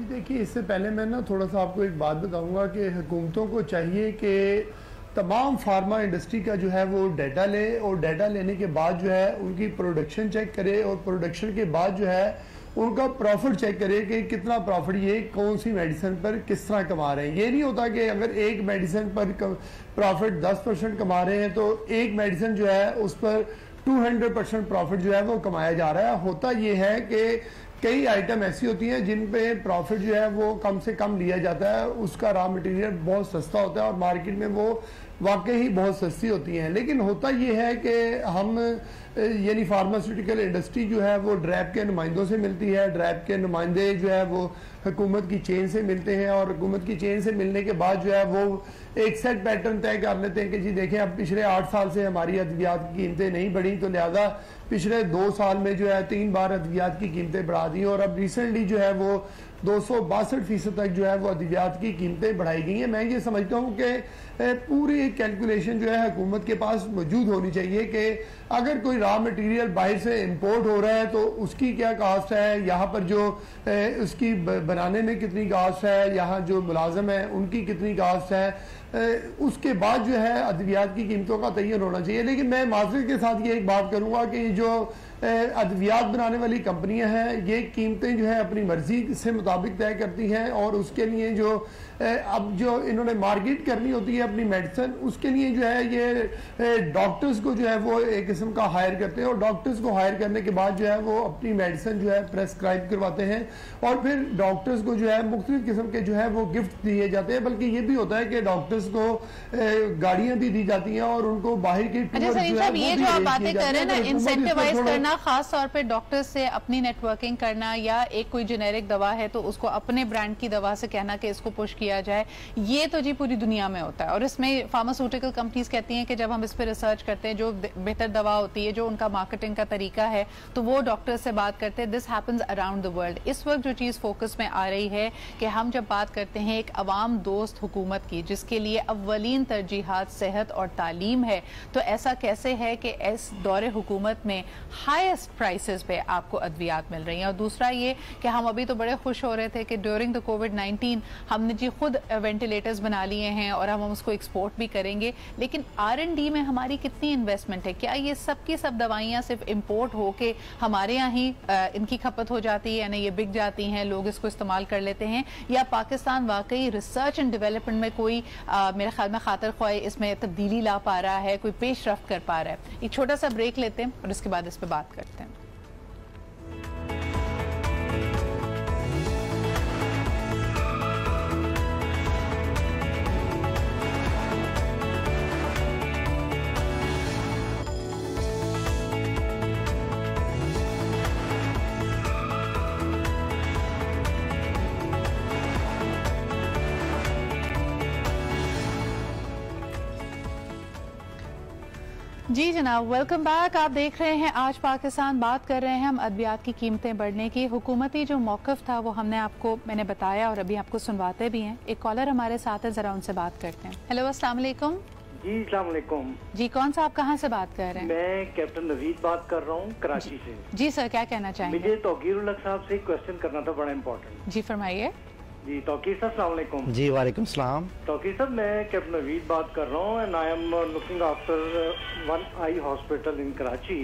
देखिए, इससे पहले मैं ना थोड़ा सा आपको एक बात बताऊंगा कि हुकूमतों को चाहिए कि तमाम फार्मा इंडस्ट्री का जो है वो डाटा ले और डाटा लेने के बाद जो है उनकी प्रोडक्शन चेक करे और प्रोडक्शन के बाद जो है उनका प्रॉफिट चेक करे कि कितना प्रॉफिट ये कौन सी मेडिसिन पर किस तरह कमा रहे हैं। ये नहीं होता कि अगर एक मेडिसिन पर प्रॉफिट 10% कमा रहे हैं तो एक मेडिसिन जो है उस पर 200% प्रॉफिट जो है वो कमाया जा रहा है। होता ये है कि कई आइटम ऐसी होती हैं जिन पे प्रॉफिट जो है वो कम से कम लिया जाता है, उसका रॉ मटेरियल बहुत सस्ता होता है और मार्केट में वो वाकई ही बहुत सस्ती होती हैं। लेकिन होता ये है कि हम यानी फार्मास्यूटिकल इंडस्ट्री जो है वो ड्रैब के नुमाइंदों से मिलती है, ड्रैब के नुमाइंदे जो है वो हुकूमत की चेन से मिलते हैं, और हुकूमत की चेन से मिलने के बाद जो है वो एक सेट पैटर्न तय कर लेते हैं कि जी देखें अब पिछले 8 साल से हमारी अद्वियात की कीमतें नहीं बढ़ी, तो लिहाजा पिछले 2 साल में जो है 3 बार अद्वियात की कीमतें बढ़ा दी, और अब रिसेंटली जो है वो 262% तक जो है वो अद्वियात की कीमतें बढ़ाई गई हैं। मैं ये समझता हूँ कि पूरी कैलकुलेशन जो है हुकूमत के पास मौजूद होनी चाहिए कि अगर कोई रॉ मटेरियल बाहर से इंपोर्ट हो रहा है तो उसकी क्या कास्ट है, यहाँ पर जो उसकी बनाने में कितनी कास्ट है, यहाँ जो मुलाजम है उनकी कितनी कास्ट है, उसके बाद जो है अद्वियात की कीमतों का तयन होना चाहिए। लेकिन मैं माजरत के साथ ये एक बात करूँगा कि जो अद्वियात बनाने वाली कंपनियां हैं ये कीमतें जो है अपनी मर्जी से मुताबिक तय करती हैं, और उसके लिए जो अब जो इन्होंने मार्केट करनी होती है अपनी मेडिसिन, उसके लिए जो है ये डॉक्टर्स को जो है वो एक किस्म का हायर करते हैं, और डॉक्टर्स को हायर करने के बाद जो है वो अपनी मेडिसिन जो है प्रेस्क्राइब करवाते हैं, और फिर डॉक्टर्स को जो है मुख्तलिफ किस्म के जो है वो गिफ्ट दिए जाते हैं। बल्कि ये भी होता है कि डॉक्टर्स को गाड़ियां भी दी जाती हैं और उनको बाहर की ये जो आप बातें कर रहे हैं ना, इंसेंटिवाइज करना, खास तौर पे डॉक्टर्स से अपनी नेटवर्किंग करना, या एक कोई जेनेरिक दवा है तो उसको अपने ब्रांड की दवा से कहना कि इसको पुश किया जाए, ये तो जी पूरी दुनिया में होता है। और इसमें फार्मास्यूटिकल कंपनीज कहती हैं कि जब हम इस पर रिसर्च करते हैं, जो बेहतर दवा होती है, जो उनका मार्केटिंग का तरीका है, तो वो डॉक्टर से बात करते हैं। This happens around the world. इस वक्त जो चीज फोकस में आ रही है कि हम जब बात करते हैं एक अवाम दोस्त हुकूमत की, जिसके लिए अव्वलीन तरजीहात सेहत और तालीम है, तो ऐसा कैसे है कि इस दौरे हुकूमत में हाईएस्ट प्राइसेस पे आपको अद्वियात मिल रही हैं। और दूसरा ये कि हम अभी तो बड़े खुश हो रहे थे कि ड्यूरिंग द कोविड-19 हमने जी खुद वेंटिलेटर्स बना लिए हैं और हम उसको एक्सपोर्ट भी करेंगे, लेकिन R&D में हमारी कितनी इन्वेस्टमेंट है? क्या ये सब की सब दवाइयाँ सिर्फ इम्पोर्ट होके हमारे यहाँ ही इनकी खपत हो जाती है, यानी ये बिक जाती हैं, लोग इसको इस्तेमाल कर लेते हैं, या पाकिस्तान वाकई रिसर्च एंड डेवलपमेंट में कोई मेरे ख्याल में खातिर ख्वाही इसमें तब्दीली ला पा रहा है, कोई पेशरफ्त कर पा रहा है? एक छोटा सा ब्रेक लेते हैं और इसके बाद इस पर बात करते हैं। जी जनाब, वेलकम बैक। आप देख रहे हैं आज पाकिस्तान। बात कर रहे हैं हम अद्वियात की कीमतें बढ़ने की। हुकूमती जो मौक़िफ़ था वो मैंने बताया और अभी आपको सुनवाते भी हैं। एक कॉलर हमारे साथ है, जरा उनसे बात करते हैं। हेलो, अस्सलाम वालेकुम। जी अस्सलाम वालेकुम। जी, कौन सा, आप कहाँ से बात कर रहे हैं? मैं कैप्टन नवीद बात कर रहा हूँ कराची से। जी सर, क्या कहना चाहेंगे? मुझे तौकीर उल हक साहब से क्वेश्चन करना था, बड़ा इम्पोर्टेंट। जी फरमाइए। जी तौकीर साहब, अस्सलाम वालेकुम। जी वालेकुम सलाम। तौकीर साहब, मैं कैप्टन नवीद बात कर रहा हूँ and I am looking after one eye hospital in Karachi.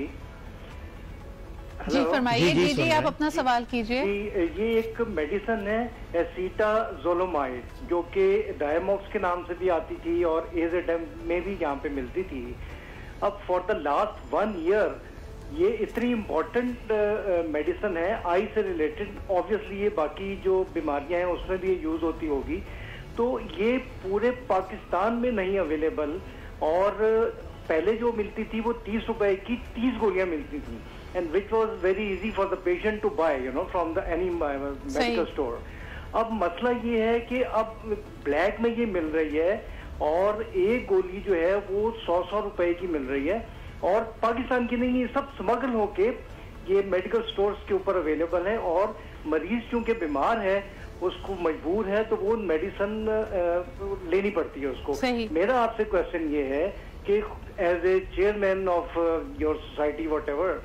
जी फरमाइए। जी जी, आप अपना सवाल कीजिए। ये एक मेडिसिन है एसीटाज़ोलोमाइड, जो कि डायमॉक्स के नाम से भी आती थी और एजेडेम में भी यहाँ पे मिलती थी। अब फॉर द लास्ट 1 ईयर ये इतनी इम्पोर्टेंट मेडिसिन है आई से रिलेटेड, ऑब्वियसली ये बाकी जो बीमारियां हैं उसमें भी ये यूज होती होगी, तो ये पूरे पाकिस्तान में नहीं अवेलेबल। और पहले जो मिलती थी वो 30 रुपए की 30 गोलियां मिलती थी, and which was very easy for the patient to buy from the any medical store. अब मसला ये है कि अब ब्लैक में ये मिल रही है और एक गोली जो है वो 100 रुपए की मिल रही है, और पाकिस्तान की नहीं, ये सब स्मगल होके ये मेडिकल स्टोर्स के ऊपर अवेलेबल है। और मरीज चूंकि बीमार है, उसको मजबूर है, तो वो मेडिसिन लेनी पड़ती है उसको। मेरा आपसे क्वेश्चन ये है कि as a chairman of your society whatever,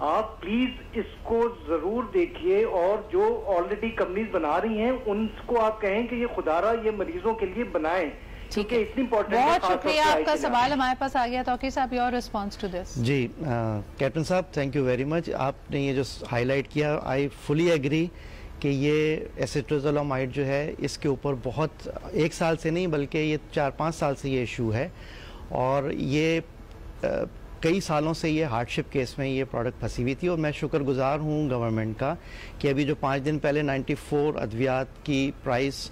आप प्लीज इसको जरूर देखिए, और जो ऑलरेडी कंपनीज बना रही हैं उनको आप कहें कि ये खुदारा ये मरीजों के लिए बनाएं, ठीक है, इतनी इम्पोर्टेंट। बहुत शुक्रिया, आपका सवाल हमारे पास आ गया। तौकीर साहब, योर रिस्पांस टू दिस। जी कैप्टन साहब, थैंक यू वेरी मच। आपने ये जो हाईलाइट किया, आई फुली एग्री कि ये एसीटाज़ोलोमाइड जो है इसके ऊपर बहुत 1 साल से नहीं बल्कि ये 4-5 साल से ये इशू है, और ये कई सालों से ये हार्डशिप केस में ये प्रोडक्ट फंसी हुई थी। और मैं शुक्रगुजार हूँ गवर्नमेंट का कि अभी जो 5 दिन पहले 94 अद्वियात की प्राइस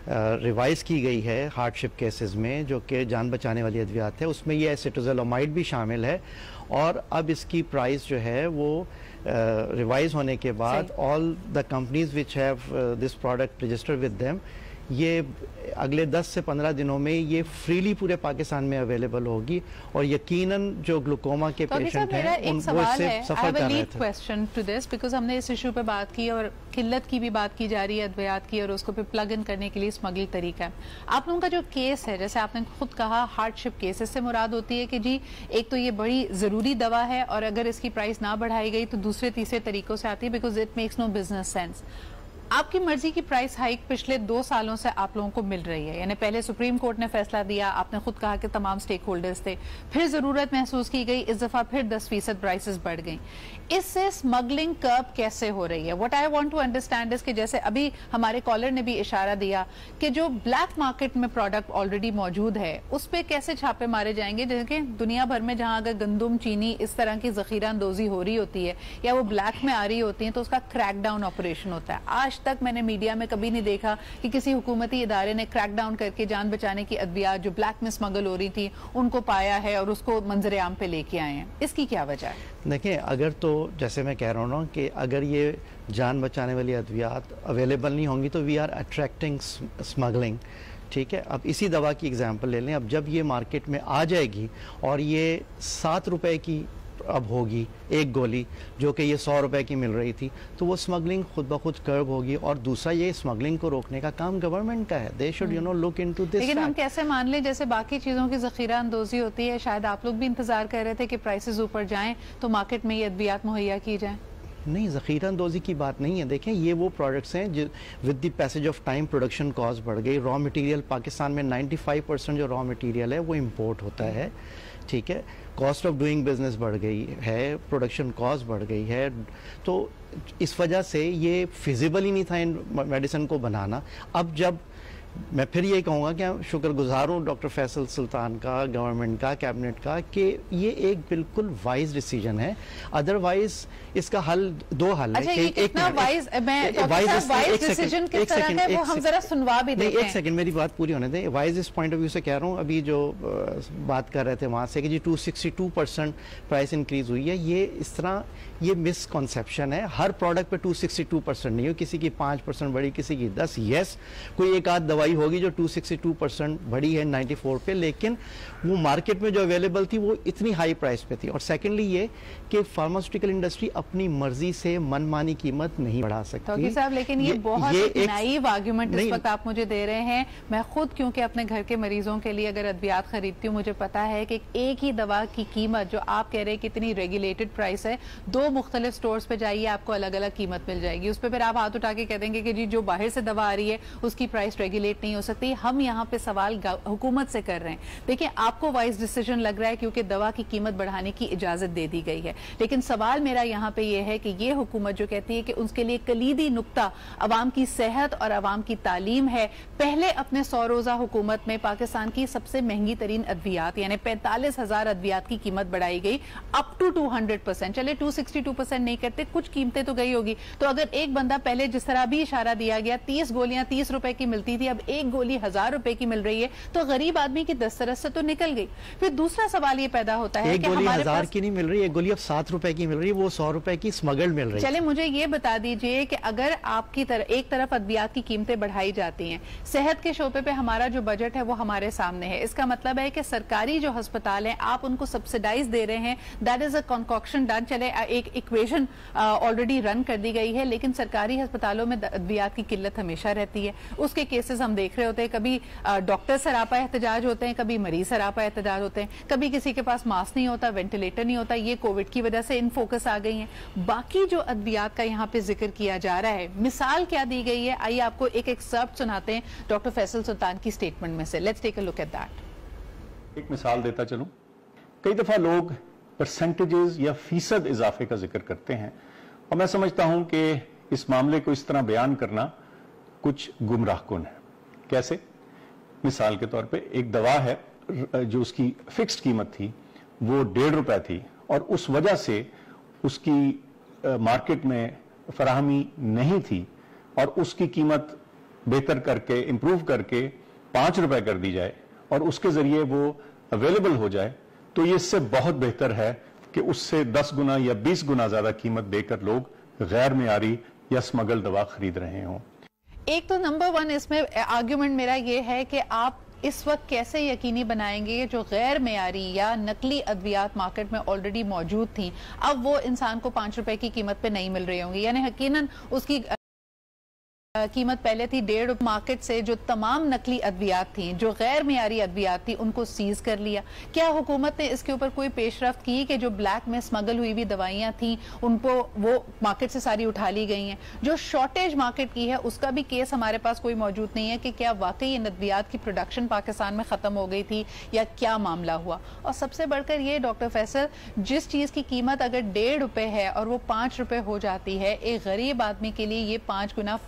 रिवाइज की गई है हार्डशिप केसेस में, जो कि जान बचाने वाली अद्वियात है, उसमें ये एसिटोजोलोमाइड भी शामिल है। और अब इसकी प्राइस जो है वो रिवाइज होने के बाद all the companies which have this product registered with them, ये अगले 10 से 15 दिनों में ये फ्रीली पूरे पाकिस्तान में अवेलेबल होगी। और यकीनन जो ग्लूकोमा के पेशेंट हैं उनको इससे सफर कर रहे थे। क्वेश्चन टू दिस बिकॉज हमने इस इशू पे बात की और किल्लत की भी बात की जा रही है अद्वियात की, और उसको पे प्लग इन करने के लिए स्मगल तरीका है। आप लोगों का जो केस है, जैसे आपने खुद कहा हार्डशिप केस, इससे मुराद होती है कि जी एक तो ये बड़ी ज़रूरी दवा है और अगर इसकी प्राइस ना बढ़ाई गई तो दूसरे तीसरे तरीकों से आती है because it makes no business sense. आपकी मर्जी की प्राइस हाइक पिछले 2 सालों से आप लोगों को मिल रही है, यानी पहले सुप्रीम कोर्ट ने फैसला दिया, आपने खुद कहा कि तमाम स्टेक होल्डर्स थे, फिर जरूरत महसूस की गई, इस दफा फिर 10% प्राइसेस बढ़ गई। इससे स्मगलिंग कर्व कैसे हो रही है? What I want to understand is कि जैसे अभी हमारे कॉलर ने भी इशारा दिया कि जो ब्लैक मार्केट में प्रोडक्ट ऑलरेडी मौजूद है उस पर कैसे छापे मारे जाएंगे, जैसे कि दुनिया भर में जहां अगर गंदुम, चीनी इस तरह की जखीरा अंदोजी हो रही होती है या वो ब्लैक में आ रही होती है तो उसका क्रैकडाउन ऑपरेशन होता है। आज तक मैंने मीडिया में कभी नहीं देखा कि किसी हुकूमती इदारे ने क्रैकडाउन करके जान बचाने की अद्वियात जो ब्लैक में स्मगल हो रही थी उनको पाया है और उसको मंजर आम पे लेके आए हैं। इसकी क्या वजह है? देखिए, अगर तो जैसे मैं कह रहा हूँ ना कि अगर ये जान बचाने वाली अद्वियात अवेलेबल नहीं होंगी तो वी आर अट्रैक्टिंग स्मगलिंग। ठीक है, अब इसी दवा की एग्जांपल ले लें। अब जब ये मार्केट में आ जाएगी और ये 7 रुपए की अब होगी एक गोली, जो कि ये 100 रुपए की मिल रही थी, तो वो स्मगलिंग खुद ब खुद कर्ब होगी। और दूसरा, ये स्मगलिंग को रोकने का काम गवर्नमेंट का है। They should look into this. लेकिन हम कैसे मान लें, जैसे बाकी चीजों की जखीरा अंदोजी होती है, शायद आप लोग भी इंतजार कर रहे थे कि प्राइसेस ऊपर जाएं तो मार्केट में ये अद्वियात मुहैया की जाए। नहीं, ज़ख़ीरा अंदोज़ी की बात नहीं है। देखें, ये वो प्रोडक्ट्स हैं जो with the passage of time production cost बढ़ गई। रॉ मटेरियल पाकिस्तान में 95% जो रॉ मटेरियल है वो इंपोर्ट होता है। ठीक है, कॉस्ट ऑफ डूइंग बिजनेस बढ़ गई है, प्रोडक्शन कॉस्ट बढ़ गई है, तो इस वजह से ये फिजिबल ही नहीं था इन मेडिसिन को बनाना। अब जब मैं फिर ये कहूँगा कि शुक्रगुजार हूँ डॉक्टर फैसल सुल्तान का, गवर्नमेंट का, कैबिनेट का, कि ये एक बिल्कुल वाइज डिसीजन है। अदरवाइज इसका हल 2 हल है। एक सेकंड मेरी बात पूरी होने दें। वाइज इस पॉइंट ऑफ व्यू से कह रहा हूँ, अभी जो बात कर रहे थे वहाँ से कि जी 262% प्राइस इंक्रीज हुई है, ये इस तरह ये मिसकॉन्सेप्शन है। हर प्रोडक्ट पे 262% नहीं हो, किसी की 5% बढ़ी, किसी की 10। यस, कोई एक आध दवाई होगी जो 262% बढ़ी है 94 पे, लेकिन वो मार्केट में जो अवेलेबल थी वो इतनी हाई प्राइस पे थी। और सेकेंडली ये कि फार्मास्यूटिकल इंडस्ट्री अपनी मर्जी से मनमानी कीमत नहीं बढ़ा सकती। तो साहब, लेकिन ये बहुत नाइव आर्गुमेंट इस वक्त आप मुझे दे रहे हैं। मैं खुद क्योंकि अपने घर के मरीजों के लिए अगर अद्वियात खरीदती हूँ, मुझे पता है कि एक ही दवा की कीमत जो आप कह रहे हैं कि इतनी रेगुलेटेड प्राइस है, 2 मुख्तलिफ स्टोर्स पे जाइए आपको अलग अलग कीमत मिल जाएगी। उस पर फिर आप हाथ उठा के कह देंगे कि जी जो बाहर से दवा आ रही है उसकी प्राइस रेगुलेट नहीं हो सकती। हम यहाँ पे सवाल हुकूमत से कर रहे हैं। देखिए, आपको वाइज डिसीजन लग रहा है क्योंकि दवा की कीमत बढ़ाने की इजाजत दे दी गई है, लेकिन सवाल मेरा यहाँ पे ये है कि ये हुकूमत जो कहती है कि उसके लिए कलीदी नुक्ता अवाम की सेहत और अवाम की तालीम है। पहले अपने 100 रोजा हुकूमत में पाकिस्तान की सबसे महंगी तरीन अद्वियात यानी 45,000 अद्वियात की कीमत बढ़ाई गई अप टू 200%। चले 262% नहीं करते, कुछ कीमतें तो गई होगी। तो अगर एक बंदा, पहले जिस तरह भी इशारा दिया गया 30 गोलियां 30 रुपए की मिलती थी, अब एक गोली 1000 रुपए की मिल रही है, तो गरीब आदमी की दस्तरस से तो निकल गई। फिर दूसरा सवाल ये पैदा होता है कि गोली 1000 की नहीं मिल रही, एक गोली अब 7 रुपए की मिल रही है, वो 100 रुपए की स्मगल्ड मिल रही है। चले मुझे ये बता दीजिए कि अगर आपकी एक तरफ अद्वियात की कीमतें बढ़ाई जाती हैं, सेहत के शोबे पे हमारा जो बजट है वो हमारे सामने है, इसका मतलब है कि सरकारी जो अस्पताल है आप उनको सब्सिडाइज दे रहे हैं। That is a concoction done. चले एक इक्वेशन ऑलरेडी रन कर दी गई है, लेकिन सरकारी अस्पतालों में अद्वियात की किल्लत हमेशा रहती है। उसके केसेस हम देख रहे होते हैं, कभी डॉक्टर सरापा एहतजाज होते हैं, कभी मरीज सरापा एहतजाज होते हैं, कभी किसी के पास मास्क नहीं होता, वेंटिलेटर नहीं होता। ये कोविड की वजह से इन फोकस आ गई हैं। बाकी जो अद्वियात का यहाँ पे जिक्र किया जा रहा है, मिसाल क्या दी गई है, आइए आपको एक एक्सर्प्ट सुनाते हैं डॉक्टर फैसल सुल्तान की स्टेटमेंट में से। Let's take a look at that. एक मिसाल देता चलूं, कई दफा लोग परसेंटेजेस या फीसद इजाफे का जिक्र करते हैं और मैं समझता हूं कि इस मामले को इस तरह बयान करना कुछ गुमराहकुन है। कैसे? मिसाल के तौर पे एक दवा है जो उसकी फिक्स्ड कीमत थी वो 1.5 रुपए थी और उस वजह से उसकी मार्केट में फराहमी नहीं थी और उसकी कीमत बेहतर करके इंप्रूव करके 5 रुपए कर दी जाए और उसके जरिए वो अवेलेबल हो जाए, तो ये इससे बहुत बेहतर है कि उससे 10 गुना या 20 गुना ज्यादा कीमत देकर लोग गैर मियारी या स्मगल दवा खरीद रहे हों। एक तो नंबर 1 इसमें आर्ग्यूमेंट मेरा ये है कि आप इस वक्त कैसे यकीनी बनाएंगे जो गैर मेयारी या नकली अद्वियात मार्केट में ऑलरेडी मौजूद थी, अब वो इंसान को 5 रुपए की कीमत पे नहीं मिल रही होंगी, यानी यकीनन उसकी कीमत पहले थी 1.5 मार्केट से जो तमाम नकली अद्वियात थी, जो गैर मियारी अद्वियात थी, उनको सीज कर लिया। क्या हुकूमत ने इसके ऊपर कोई पेशरफ्त की कि जो ब्लैक में स्मगल हुई हुई दवाइयां थी उनको वो मार्केट से सारी उठा ली गई हैं? जो शॉर्टेज मार्केट की है उसका भी केस हमारे पास कोई मौजूद नहीं है कि क्या वाकई इन अद्वियात की प्रोडक्शन पाकिस्तान में खत्म हो गई थी या क्या मामला हुआ। और सबसे बढ़कर ये डॉक्टर फैसल, जिस चीज की कीमत अगर 1.5 रुपए है और वो 5 रुपए हो जाती है, एक गरीब आदमी के लिए ये 5 गुना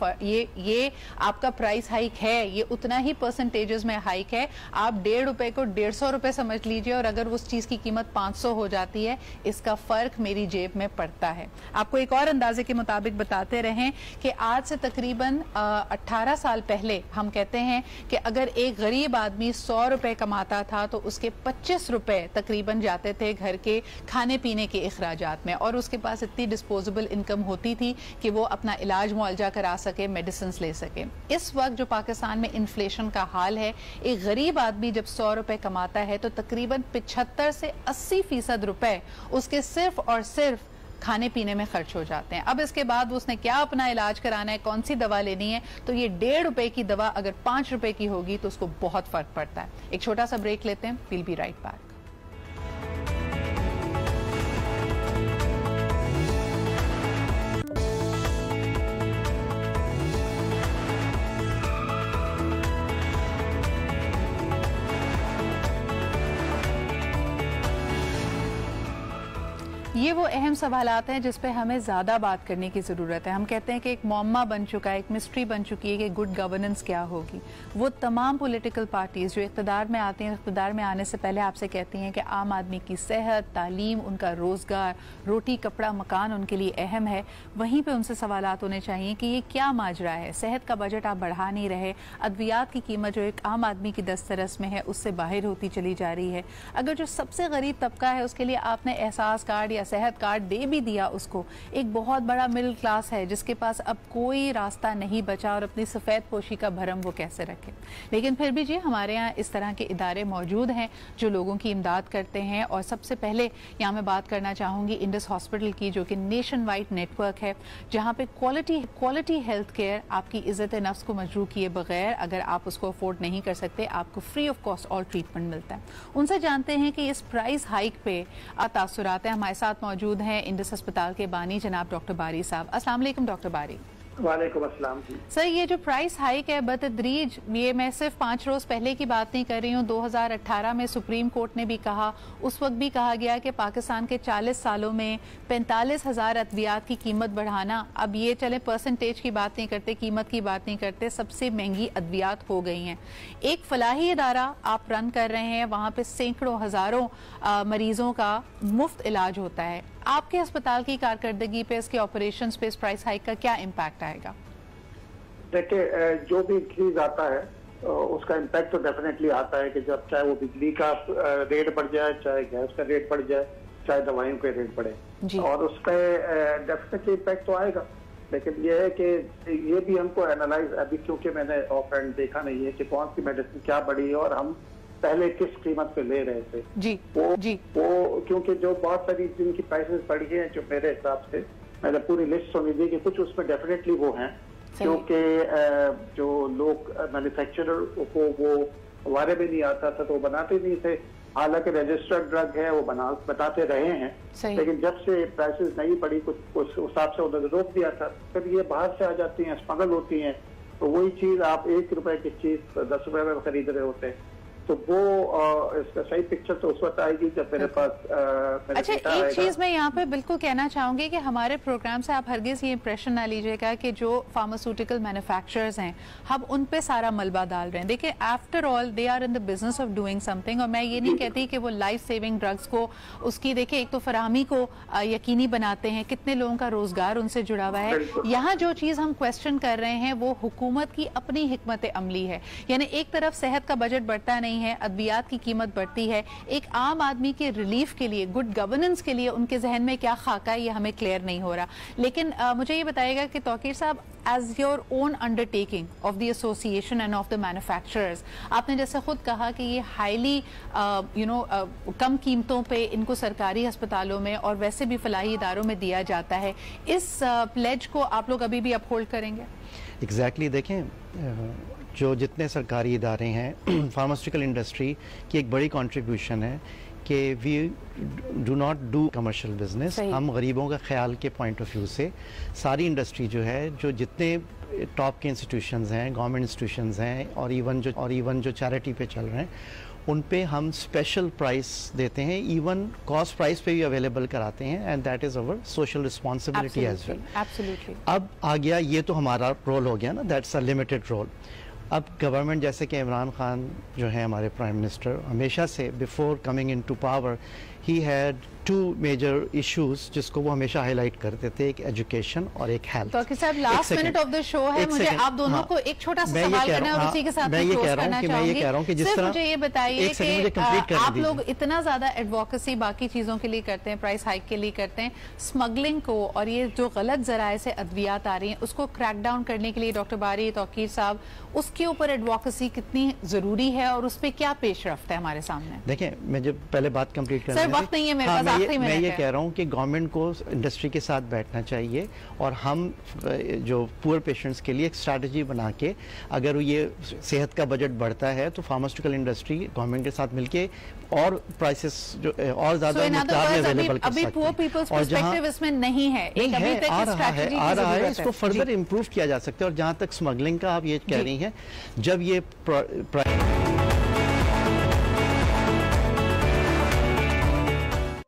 ये आपका प्राइस हाइक है, ये उतना ही परसेंटेजेस में हाइक है। आप 1.5 रुपए को 150 रुपए समझ लीजिए और अगर उस चीज की कीमत 500 हो जाती है, इसका फर्क मेरी जेब में पड़ता है। आपको एक और अंदाजे के मुताबिक बताते रहें कि आज से तकरीबन 18 साल पहले हम कहते हैं कि अगर एक गरीब आदमी 100 रुपए कमाता था तो उसके 25 रुपए तकरीबन जाते थे घर के खाने पीने के अखराजात में, और उसके पास इतनी डिस्पोजेबल इनकम होती थी कि वो अपना इलाज मुआवजा करा सके, मेडिसिन ले सके। इस वक्त जो पाकिस्तान में इन्फ्लेशन का हाल है, एक गरीब आदमी जब 100 रुपए कमाता है तो तकरीबन 75 से 80% रुपए उसके सिर्फ और सिर्फ खाने पीने में खर्च हो जाते हैं। अब इसके बाद उसने क्या अपना इलाज कराना है, कौन सी दवा लेनी है, तो ये 1.5 रुपए की दवा अगर 5 रुपए की होगी तो उसको बहुत फर्क पड़ता है। एक छोटा सा ब्रेक लेते हैं, विल बी राइट बैक। ये वो अहम सवालात हैं जिस पे हमें ज़्यादा बात करने की ज़रूरत है। हम कहते हैं कि एक मौमा बन चुका है, एक मिस्ट्री बन चुकी है कि गुड गवर्नेंस क्या होगी। वो तमाम पॉलिटिकल पार्टीज़ जो इक़्तिदार में आती हैं, इक़्तिदार में आने से पहले आपसे कहती हैं कि आम आदमी की सेहत, तालीम, उनका रोज़गार, रोटी कपड़ा मकान उनके लिए अहम है। वहीं पर उनसे सवालात होने चाहिए कि ये क्या माजरा है, सेहत का बजट आप बढ़ा नहीं रहे, अद्वियात की कीमत जो एक आम आदमी की दस्तरस में है उससे बाहर होती चली जा रही है। अगर जो सबसे गरीब तबका है उसके लिए आपने एहसास कार्ड या सेहत कार्ड दे भी दिया, उसको एक बहुत बड़ा मिडिल क्लास है जिसके पास अब कोई रास्ता नहीं बचा और अपनी सफ़ेद पोशी का भरम वो कैसे रखे। लेकिन फिर भी जी हमारे यहाँ इस तरह के इदारे मौजूद हैं जो लोगों की इमदाद करते हैं। और सबसे पहले यहाँ मैं बात करना चाहूँगी इंडस हॉस्पिटल की, जो कि नेशन वाइड नेटवर्क है जहाँ पे क्वालिटी हेल्थ केयर आपकी इज़्ज़त नफ्स को मजरूह किए बगैर, अगर आप उसको अफोर्ड नहीं कर सकते, आपको free of cost all treatment मिलता है। उनसे जानते हैं कि इस प्राइस हाइक पे तासुरात हैं। हमारे साथ मौजूद हैं इंडस अस्पताल के बानी जनाब डॉक्टर बारी साहब। अस्सलाम वालेकुम डॉक्टर बारी। वालेकुम अस्सलाम जी। सर, ये जो प्राइस हाइक है बतदरीज, ये मैं सिर्फ 5 रोज पहले की बात नहीं कर रही हूँ। 2018 में सुप्रीम कोर्ट ने भी कहा, उस वक्त भी कहा गया कि पाकिस्तान के 40 सालों में 45,000 अद्वियात की कीमत बढ़ाना, अब ये चले परसेंटेज की बात नहीं करते, कीमत की बात नहीं करते, सबसे महंगी अद्वियात हो गई हैं। एक फलाही इदारा आप रन कर रहे हैं, वहाँ पे सैकड़ों हज़ारों मरीजों का मुफ्त इलाज होता है। आपके अस्पताल की कारकर्दगी पे, इसके ऑपरेशंस पे इस प्राइस हाइक का क्या इम्पैक्ट आएगा? देखिए, जो भी इंक्रीज आता है उसका इम्पैक्ट तो डेफिनेटली आता है कि जब चाहे वो बिजली का रेट बढ़ जाए, चाहे गैस का रेट बढ़ जाए, चाहे दवाइयों के रेट बढ़े, और उस पर डेफिनेटली इम्पैक्ट तो आएगा। लेकिन ये है कि ये भी हमको एनालाइज, अभी क्योंकि मैंने ऑफ हैंड देखा नहीं है कि कौन सी मेडिसिन क्या बढ़ी है और हम पहले किस कीमत पे ले रहे थे। वो क्योंकि जो बहुत सारी जिनकी प्राइसेस बढ़ी हैं, जो मेरे हिसाब से, मैंने पूरी लिस्ट सुनी थी कि कुछ उसमें डेफिनेटली वो हैं, क्योंकि जो लोग मैन्युफैक्चरर को वो बारे में नहीं आता था तो वो बनाते नहीं थे। हालांकि रजिस्टर्ड ड्रग है, वो बताते रहे हैं, लेकिन जब से प्राइसेस नहीं बढ़ी कुछ उस हिसाब से उन्होंने रोक दिया था। फिर ये बाहर से आ जाती हैं, स्मगल होती हैं, तो वही चीज आप 1 रुपए की चीज 10 रुपए में खरीद रहे होते हैं। तो वो इसका सही पिक्चर तो उस वक्त आएगी जब मेरे पास अच्छा, एक चीज मैं यहाँ पे बिल्कुल कहना चाहूंगी कि हमारे प्रोग्राम से आप हरगिज ये इंप्रेशन ना लीजिएगा कि जो फार्मास्यूटिकल मैन्युफैक्चरर्स हैं हम उन पे सारा मलबा डाल रहे हैं। देखिए, after all they are in the business of doing something, और मैं ये नहीं कहती कि वो लाइफ सेविंग ड्रग्स को उसकी देखिए एक तो फराहमी को यकीनी बनाते हैं, कितने लोगों का रोजगार उनसे जुड़ा हुआ है। यहाँ जो चीज हम क्वेश्चन कर रहे हैं वो हुकूमत की अपनी हिकमत अमली है। यानी एक तरफ सेहत का बजट बढ़ता नहीं है, अद्वियात की कीमत बढ़ती है, एक आम आदमी के रिलीफ के लिए, गुड गवर्नेंस के लिए उनके जहन में क्या खाका है ये हमें क्लियर नहीं हो रहा। लेकिन मुझे ये बताइएगा कि तौकीर साहब, as your own undertaking of the association and of the manufacturers, आपने जैसे खुद कहा कि ये हाईली कम कीमतों पे इनको सरकारी अस्पतालों में और वैसे भी फलाही इदारों में दिया जाता है, इस प्लेज को आप लोग अभी भी अपहोल्ड करेंगे? एग्जैक्टली देखें, जो जितने सरकारी इदारे हैं, फार्मास्यूटिकल इंडस्ट्री की एक बड़ी कंट्रीब्यूशन है कि we do not do commercial business. हम गरीबों का ख्याल के पॉइंट ऑफ व्यू से सारी इंडस्ट्री जो है, जो जितने टॉप के इंस्टीट्यूशंस हैं, गवर्नमेंट इंस्टीट्यूशंस हैं और इवन जो चैरिटी पे चल रहे हैं, उन पे हम स्पेशल प्राइस देते हैं, इवन कॉस्ट प्राइस पे भी अवेलेबल कराते हैं, and that is our social responsibility as well. Absolutely. अब आ गया, ये तो हमारा रोल हो गया ना, दैट्स अ लिमिटेड रोल। अब गवर्नमेंट, जैसे कि इमरान खान जो है हमारे प्राइम मिनिस्टर, हमेशा से बिफोर कमिंग इनटू पावर ही हैड टू मेजर इश्यूज जिसको वो हमेशा हाईलाइट करते थे, एक एजुकेशन और एक हेल्थ। तो साहब, last minute of the show है, मुझे आप दोनों को एक छोटा सा सवाल करना है और उसी के साथ मैं ये कह रहा हूं कि जिस तरह मुझे ये बताइए कि आप लोग इतना ज्यादा एडवोकेसी बाकी चीजों के लिए करते हैं, प्राइस हाइक के लिए करते हैं, स्मगलिंग को और ये जो गलत जराए से अद्वियात आ रही हैं उसको क्रैक डाउन करने के लिए डॉक्टर बारी, तौकीर साहब, उसके ऊपर एडवोकेसी कितनी जरूरी है और उस पर क्या पेशरफ्त है हमारे सामने? देखिए, मैं जब पहले बात कंप्लीट करना, सर वक्त नहीं है मेरे पास, आखिरी मैं ये कह रहा हूँ कि गवर्नमेंट को इंडस्ट्री के साथ बैठना चाहिए और हम जो पुअर पेशेंट्स के लिए एक स्ट्रैटेजी बना के, अगर ये सेहत का बजट बढ़ता है तो फार्मास्यूटिकल इंडस्ट्री गवर्नमेंट के साथ मिलके और प्राइसेस जो और ज्यादा मकदार में अवेलेबल कर सकते हैं। अभी पुअर पीपल्स पर्सपेक्टिव इसमें नहीं है, एक अभी तक आ रहा है, इसको फर्दर इम्प्रूव किया जा सकता है। और जहां तक स्मगलिंग का आप ये कह रही हैं, जब ये